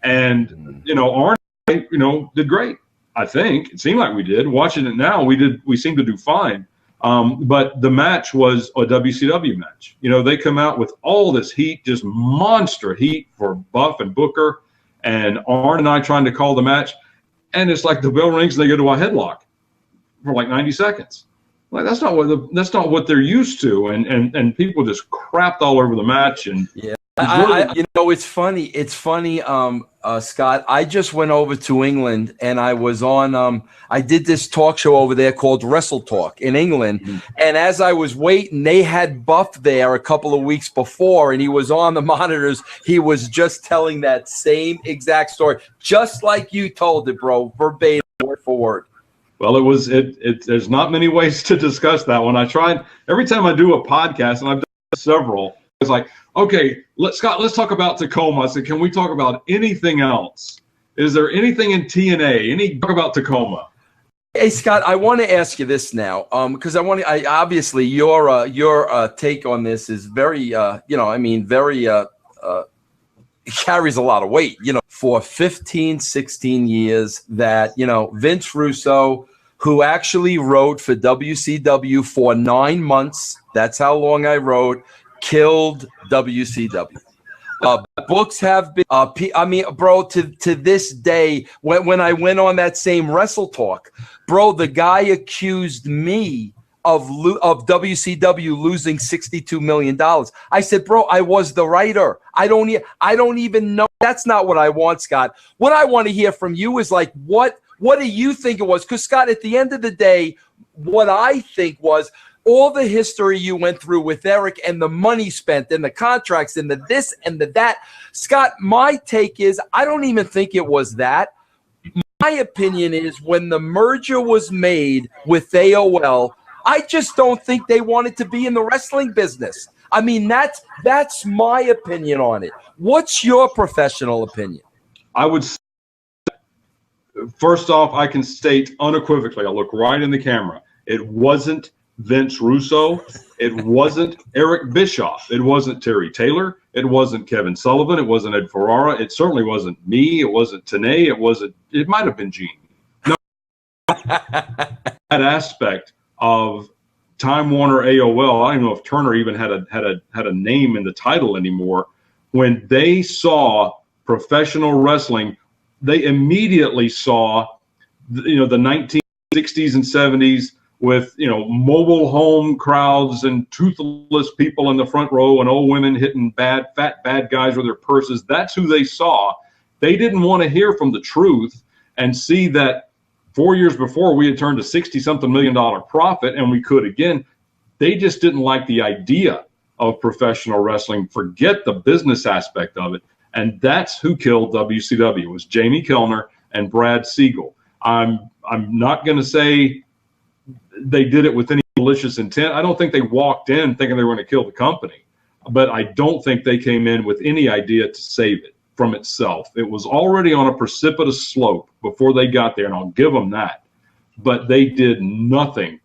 Speaker 3: And Arn, did great. I think it seemed like we did. Watching it now, we seemed to do fine. But the match was a WCW match. They come out with all this heat, just monster heat for Buff and Booker, and Arn and I trying to call the match. And it's like the bell rings and they go to a headlock for like 90 seconds. Like that's not what they're used to. And people just crapped all over the match. And
Speaker 2: yeah, it's funny. It's funny, Scott. I just went over to England and I was on. I did this talk show over there called Wrestle Talk in England. Mm-hmm. And as I was waiting, they had Buff there a couple of weeks before, and he was on the monitors. He was just telling that same exact story, just like you told it, bro, verbatim, word for word.
Speaker 3: Well, there's not many ways to discuss that one. I tried every time I do a podcast, and I've done several. It's like, okay, let's talk about Tacoma. I said, can we talk about anything else? Is there anything in TNA? Talk about Tacoma?
Speaker 2: Hey, Scott, I want to ask you this now, because obviously your take on this is very, very carries a lot of weight. For 15, 16 years that Vince Russo, who actually wrote for WCW for 9 months, that's how long I wrote, killed WCW. Books have been, bro, to this day, when I went on that same Wrestle Talk, bro, the guy accused me of WCW losing $62 million. I said, bro, I was the writer. I don't even know. That's not what I want, Scott. What I want to hear from you is like, what do you think it was? Because, Scott, at the end of the day, what I think was all the history you went through with Eric and the money spent and the contracts and the this and the that. Scott, my take is I don't even think it was that. My opinion is when the merger was made with AOL, I just don't think they wanted to be in the wrestling business. I mean, that's my opinion on it. What's your professional opinion?
Speaker 3: I would say, first off, I can state unequivocally, I'll look right in the camera, it wasn't Vince Russo. It wasn't Eric Bischoff. It wasn't Terry Taylor. It wasn't Kevin Sullivan. It wasn't Ed Ferrara. It certainly wasn't me. It wasn't TNA. It might have been Gene. No, that aspect of Time Warner AOL. I don't even know if Turner even had a name in the title anymore. When they saw professional wrestling, they immediately saw the 1960s and 70s with mobile home crowds and toothless people in the front row and old women hitting fat bad guys with their purses. That's who they saw. They didn't want to hear from the truth and see that 4 years before, we had turned a $60-something million profit, and we could again. They just didn't like the idea of professional wrestling. Forget the business aspect of it. And that's who killed WCW, was Jamie Kellner and Brad Siegel. I'm not going to say they did it with any malicious intent. I don't think they walked in thinking they were going to kill the company. But I don't think they came in with any idea to save it from itself. It was already on a precipitous slope before they got there, and I'll give them that. But they did nothing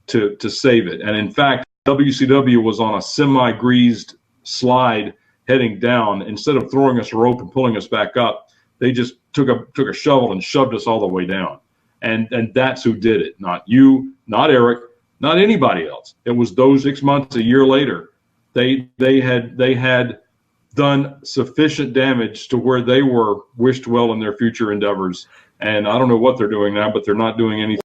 Speaker 3: to save it. And in fact, WCW was on a semi-greased slide heading down. Instead of throwing us a rope and pulling us back up, they just took a shovel and shoved us all the way down. And that's who did it. Not you, not Eric, not anybody else. It was those 6 months, a year later. They had done sufficient damage to where they were wished well in their future endeavors. And I don't know what they're doing now, but they're not doing anything.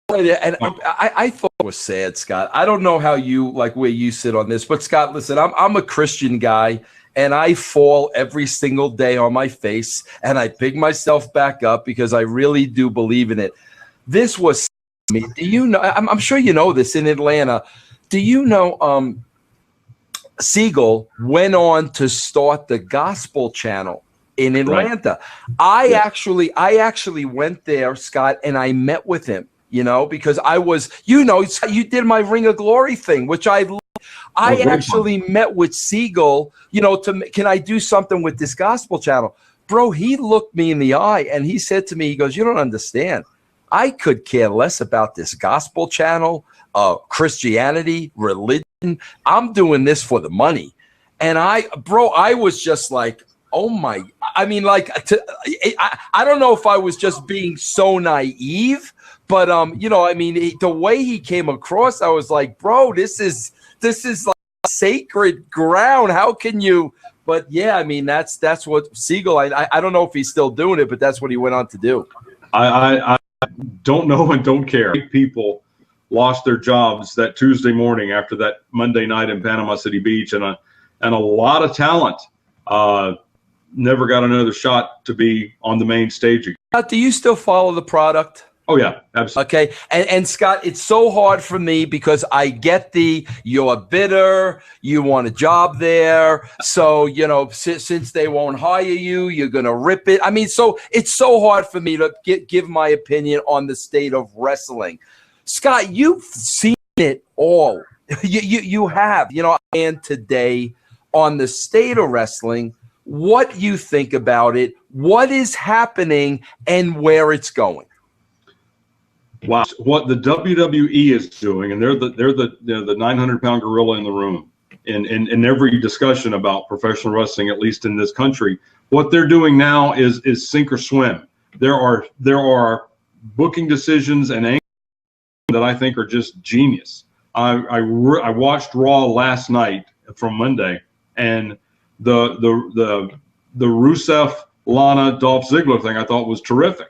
Speaker 2: And I thought it was sad, Scott. I don't know how where you sit on this, but Scott, listen, I'm a Christian guy, and I fall every single day on my face, and I pick myself back up because I really do believe in it. This was me. Do you know? I'm sure you know this in Atlanta. Do you know? Siegel went on to start the Gospel Channel in Atlanta. Right. I actually went there, Scott, and I met with him. Because I was, you did my Ring of Glory thing, which I actually met with Siegel, can I do something with this Gospel Channel? Bro, he looked me in the eye and he said to me, he goes, you don't understand. I could care less about this Gospel Channel, Christianity, religion. I'm doing this for the money. And I was just like, oh my, I don't know if I was just being so naive, but the way he came across, I was like, bro, this is like sacred ground. How can you? But yeah, that's what Siegel. I don't know if he's still doing it, but that's what he went on to do.
Speaker 3: I don't know and don't care. People lost their jobs that Tuesday morning after that Monday night in Panama City Beach, and a lot of talent never got another shot to be on the main stage again.
Speaker 2: Do you still follow the product?
Speaker 3: Oh, yeah, absolutely.
Speaker 2: Okay. And Scott, it's so hard for me because I get you're bitter, you want a job there. So, since they won't hire you, you're going to rip it. So it's so hard for me to give my opinion on the state of wrestling. Scott, you've seen it all. You have, and today on the state of wrestling, what you think about it, what is happening, and where it's going.
Speaker 3: Wow, what the WWE is doing, and they're the 900-pound gorilla in the room in every discussion about professional wrestling, at least in this country. What they're doing now is sink or swim. There are booking decisions and angles that I think are just genius. I watched Raw last night from Monday, and the Rusev Lana Dolph Ziggler thing I thought was terrific.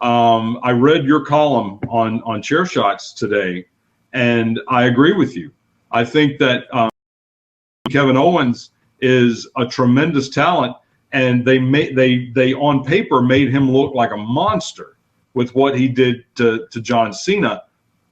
Speaker 3: I read your column on Chair Shots today, and I agree with you. I think that Kevin Owens is a tremendous talent, and they on paper made him look like a monster with what he did to John Cena.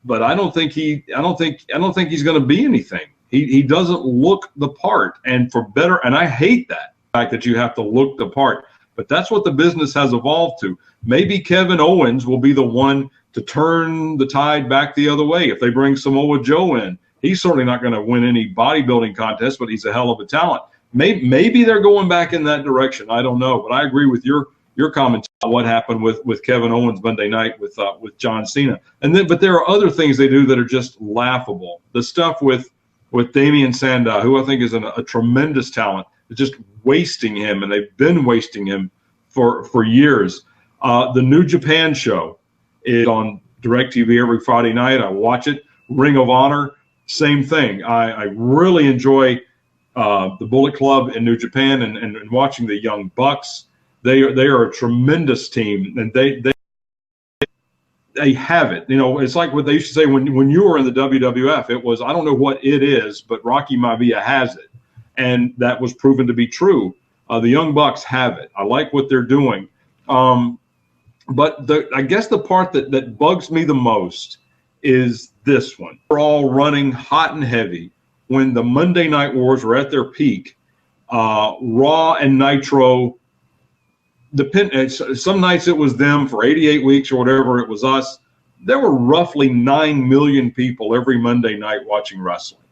Speaker 3: But I don't think he's going to be anything. He doesn't look the part, and for better. And I hate that fact that you have to look the part. But that's what the business has evolved to. Maybe Kevin Owens will be the one to turn the tide back the other way if they bring Samoa Joe in. He's certainly not going to win any bodybuilding contest, but he's a hell of a talent. Maybe they're going back in that direction. I don't know, but I agree with your comments on what happened with Kevin Owens Monday night with John Cena. But there are other things they do that are just laughable. The stuff with Damian Sandow, who I think is a tremendous talent, is just wasting him, and they've been wasting him for years. The New Japan show is on DirecTV every Friday night. I watch it. Ring of Honor, same thing. I really enjoy the Bullet Club in New Japan and watching the Young Bucks. They are a tremendous team, and they have it. It's like what they used to say when you were in the WWF. It was, I don't know what it is, but Rocky Maivia has it, and that was proven to be true. The Young Bucks have it. I like what they're doing. But I guess the part that bugs me the most is this one. We're all running hot and heavy when the Monday Night Wars were at their peak. Raw and Nitro, some nights it was them for 88 weeks or whatever, it was us. There were roughly 9 million people every Monday night watching wrestling,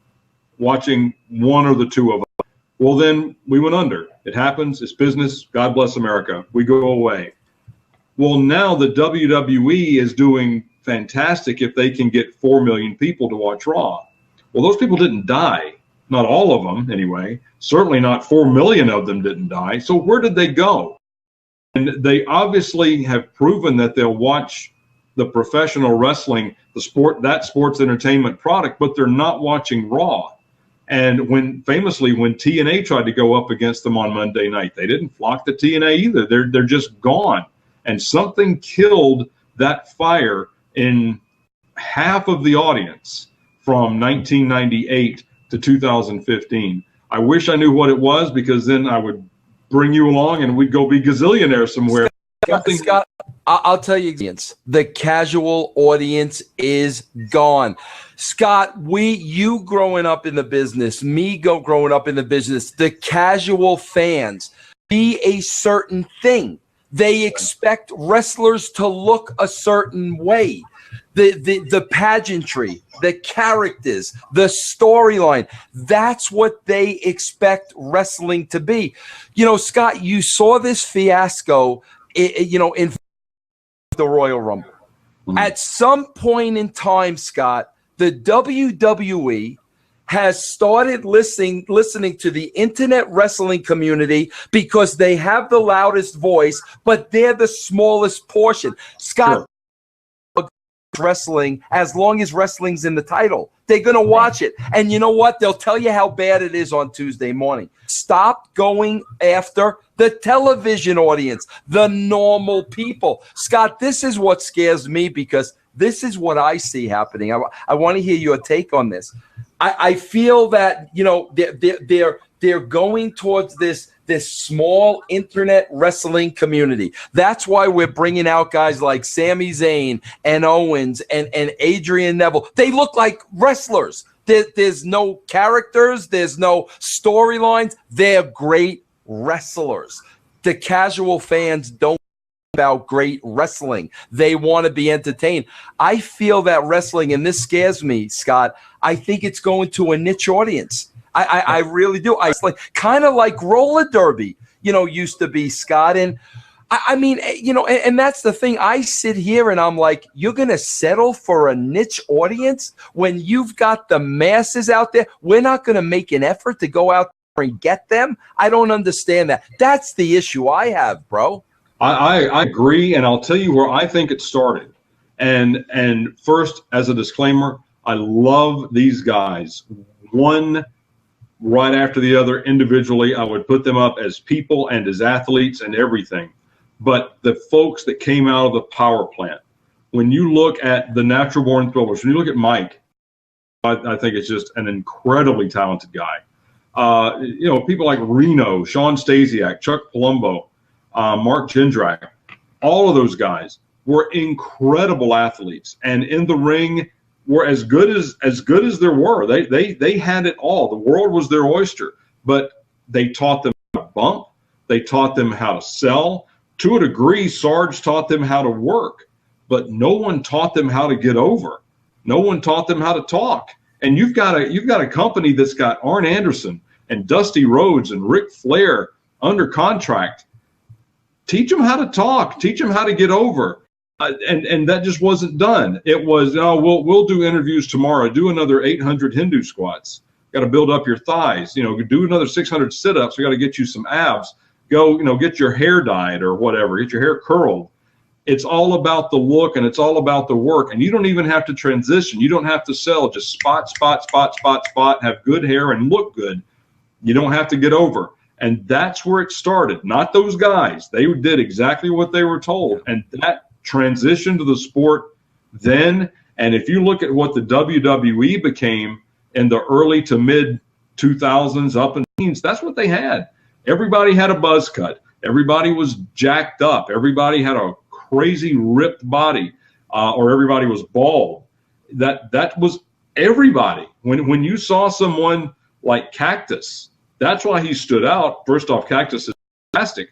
Speaker 3: watching one or the two of us. Well, then we went under. It happens. It's business. God bless America. We go away. Well, now the WWE is doing fantastic if they can get 4 million people to watch Raw. Well, those people didn't die. Not all of them, anyway. Certainly not 4 million of them didn't die. So where did they go? And they obviously have proven that they'll watch the professional wrestling, that sports entertainment product, but they're not watching Raw. And famously when TNA tried to go up against them on Monday night, they didn't flock to TNA either. They're just gone. And something killed that fire in half of the audience from 1998 to 2015. I wish I knew what it was, because then I would bring you along and we'd go be gazillionaires somewhere.
Speaker 2: Scott, I'll tell you, the casual audience is gone. Scott, you growing up in the business, growing up in the business, the casual fans be a certain thing. They expect wrestlers to look a certain way. The pageantry, the characters, the storyline, that's what they expect wrestling to be. You know, Scott, you saw this fiasco, in the Royal Rumble. Mm-hmm. At some point in time, Scott, the WWE has started listening to the internet wrestling community because they have the loudest voice, but they're the smallest portion. Scott, sure. Wrestling, as long as wrestling's in the title, they're going to watch it. And you know what? They'll tell you how bad it is on Tuesday morning. Stop going after the television audience, the normal people. Scott, this is what scares me, because this is what I see happening. I want to hear your take on this. I feel that, they're going towards this small internet wrestling community. That's why we're bringing out guys like Sami Zayn and Owens and Adrian Neville. They look like wrestlers. There's no characters. There's no storylines. They're great wrestlers. The casual fans don't about great wrestling. They want to be entertained. I feel that wrestling, and this scares me, Scott, I think it's going to a niche audience. I really do. Kind of like roller derby, used to be, Scott. And I mean, and that's the thing. I sit here and I'm like, you're going to settle for a niche audience when you've got the masses out there? We're not going to make an effort to go out there and get them? I don't understand that. That's the issue I have, bro.
Speaker 3: I agree, and I'll tell you where I think it started. And first, as a disclaimer, I love these guys. One right after the other individually. I would put them up as people and as athletes and everything. But the folks that came out of the power plant, when you look at the natural born thrillers, when you look at Mike, I think it's just an incredibly talented guy. People like Reno, Sean Stasiak, Chuck Palumbo, Mark Jindrak, all of those guys were incredible athletes, and in the ring were as good as there were. They had it all. The world was their oyster, but they taught them how to bump. They taught them how to sell. To a degree, Sarge taught them how to work, but no one taught them how to get over. No one taught them how to talk. And you've got a company that's got Arn Anderson and Dusty Rhodes and Ric Flair under contract. Teach them how to talk. Teach them how to get over. And that just wasn't done. It was, we'll do interviews tomorrow. Do another 800 Hindu squats. Got to build up your thighs. Do another 600 sit-ups. We got to get you some abs. Go, get your hair dyed or whatever. Get your hair curled. It's all about the look, and it's all about the work. And you don't even have to transition. You don't have to sell. Just spot, have good hair and look good. You don't have to get over. And that's where it started. Not those guys. They did exactly what they were told. And that transitioned to the sport then. And if you look at what the WWE became in the early to mid 2000s up in the teens, that's what they had. Everybody had a buzz cut. Everybody was jacked up. Everybody had a crazy ripped body, or everybody was bald. That was everybody. When you saw someone like Cactus, that's why he stood out. First off, Cactus is fantastic,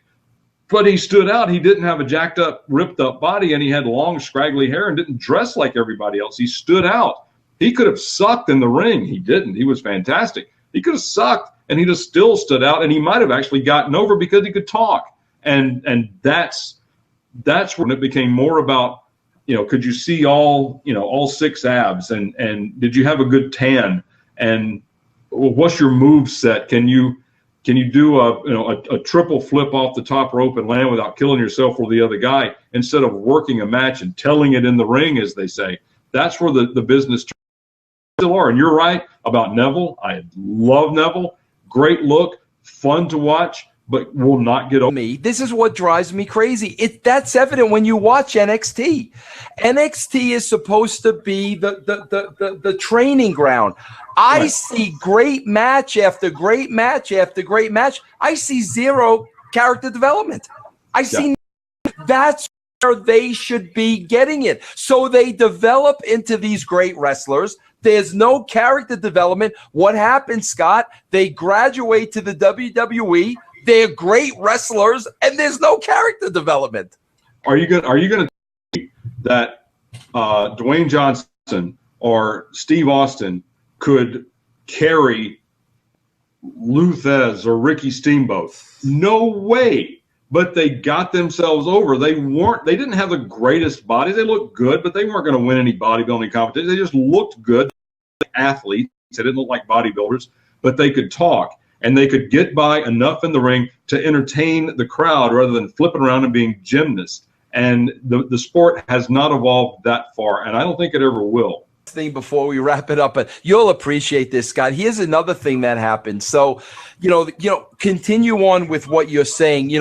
Speaker 3: but he stood out. He didn't have a jacked up, ripped up body, and he had long, scraggly hair and didn't dress like everybody else. He stood out. He could have sucked in the ring. He didn't. He was fantastic. He could have sucked, and he just still stood out, and he might have actually gotten over because he could talk. And that's when it became more about, could you see all 6 abs, and did you have a good tan, and what's your move set? Can you do a triple flip off the top rope and land without killing yourself or the other guy, instead of working a match and telling it in the ring, as they say? That's where the business still are. And you're right about Neville. I love Neville. Great look, fun to watch, but will not get over
Speaker 2: me. This is what drives me crazy. That's evident when you watch NXT. NXT is supposed to be the training ground. I see great match after great match after great match. I see zero character development. I see that's where they should be getting it. So they develop into these great wrestlers. There's no character development. What happens, Scott? They graduate to the WWE. They're great wrestlers, and there's no character development.
Speaker 3: Are you going to tell me that Dwayne Johnson or Steve Austin could carry Lou Thesz or Ricky Steamboat? No way. But they got themselves over. They didn't have the greatest bodies. They looked good, but they weren't going to win any bodybuilding competition. They just looked good. Athletes. They didn't look like bodybuilders, but they could talk, and they could get by enough in the ring to entertain the crowd rather than flipping around and being gymnasts. And the sport has not evolved that far, and I don't think it ever will.
Speaker 2: Thing before we wrap it up, but you'll appreciate this, Scott. Here's another thing that happened. So, continue on with what you're saying.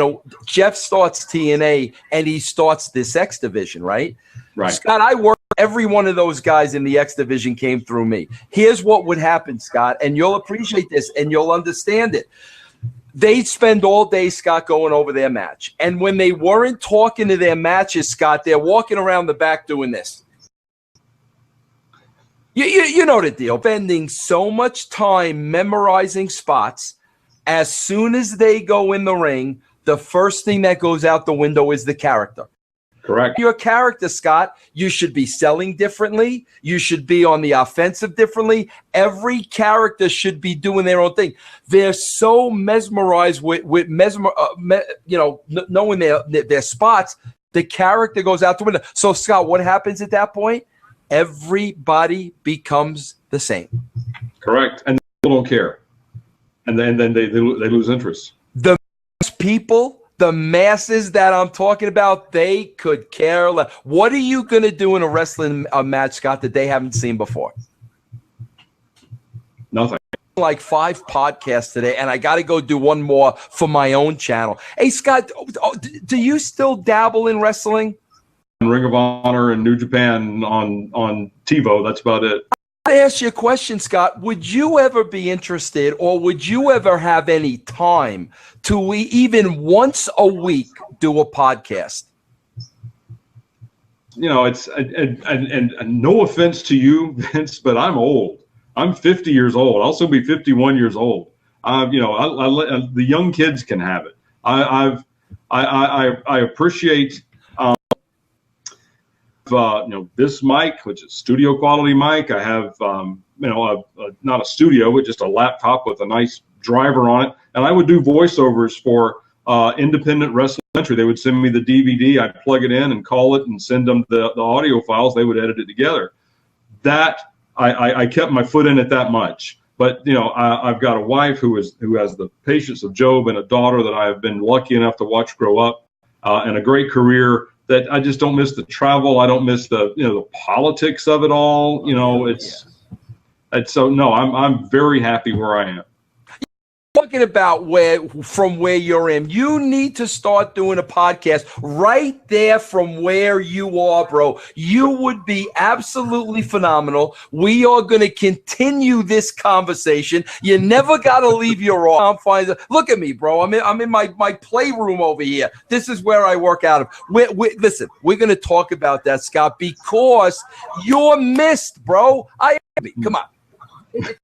Speaker 2: Jeff starts TNA and he starts this X division, right?
Speaker 3: Right.
Speaker 2: Scott, I worked. Every one of those guys in the X division came through me. Here's what would happen, Scott, and you'll appreciate this and you'll understand it. They'd spend all day, Scott, going over their match. And when they weren't talking to their matches, Scott, they're walking around the back doing this. You know the deal. Spending so much time memorizing spots, as soon as they go in the ring, the first thing that goes out the window is the character.
Speaker 3: Correct.
Speaker 2: Your character, Scott, you should be selling differently. You should be on the offensive differently. Every character should be doing their own thing. They're so mesmerized with knowing their spots. The character goes out the window. So, Scott, what happens at that point? Everybody becomes the same.
Speaker 3: Correct. And people don't care. And then they lose interest.
Speaker 2: The people, the masses that I'm talking about, they could care less. What are you going to do in a wrestling match, Scott, that they haven't seen before?
Speaker 3: Nothing.
Speaker 2: Like 5 podcasts today, and I got to go do one more for my own channel. Hey, Scott, do you still dabble in wrestling?
Speaker 3: Ring of Honor and New Japan on TiVo. That's about it.
Speaker 2: I ask you a question, Scott. Would you ever be interested, or would you ever have any time to even once a week do a podcast?
Speaker 3: It's and no offense to you, Vince, but I'm old. I'm 50 years old. I'll still be 51 years old. The young kids can have it. I appreciate. This mic, which is studio quality mic. I have, not a studio, but just a laptop with a nice driver on it. And I would do voiceovers for independent wrestling country. They would send me the DVD. I'd plug it in and call it and send them the audio files. They would edit it together. That I kept my foot in it that much. But, I've got a wife who has the patience of Job, and a daughter that I have been lucky enough to watch grow up, and a great career. That I just don't miss the travel. I don't miss the politics of it all. I'm very happy where I am.
Speaker 2: Look, thinking about from where you're in. You need to start doing a podcast right there from where you are, bro. You would be absolutely phenomenal. We are going to continue this conversation. You never got to leave your confines. Look at me, bro. I'm in my playroom over here. This is where I work out of. Listen, we're going to talk about that, Scott, because you're missed, bro. Come on. It's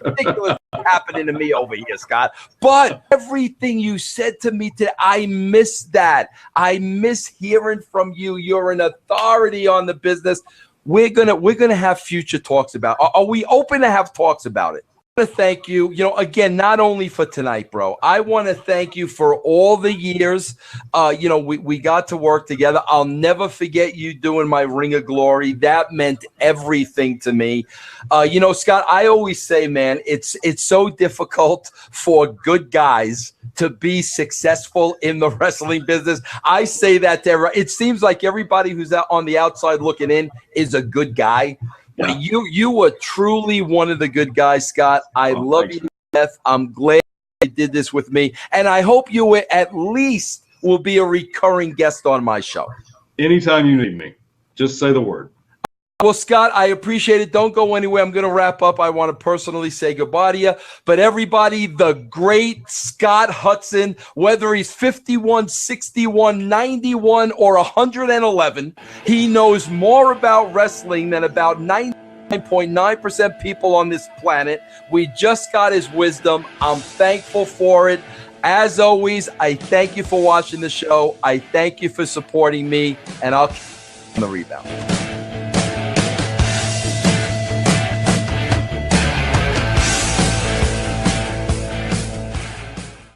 Speaker 2: ridiculous what's happening to me over here, Scott. But everything you said to me today, I miss that. I miss hearing from you. You're an authority on the business. We're gonna have future talks about. Are we open to have talks about it? I want to thank you, again, not only for tonight, bro. I want to thank you for all the years. We got to work together. I'll never forget you doing my Ring of Glory. That meant everything to me. Scott, I always say, man, it's so difficult for good guys to be successful in the wrestling business. I say that there. It seems like everybody who's out on the outside looking in is a good guy. Yeah. You were truly one of the good guys, Scott. I love you to death. I'm glad you did this with me. And I hope you at least will be a recurring guest on my show.
Speaker 3: Anytime you need me, just say the word.
Speaker 2: Well, Scott, I appreciate it. Don't go anywhere. I'm going to wrap up. I want to personally say goodbye to you. But everybody, the great Scott Hudson, whether he's 51, 61, 91, or 111, he knows more about wrestling than about 99.9% people on this planet. We just got his wisdom. I'm thankful for it. As always, I thank you for watching the show. I thank you for supporting me, and I'll keep on the rebound.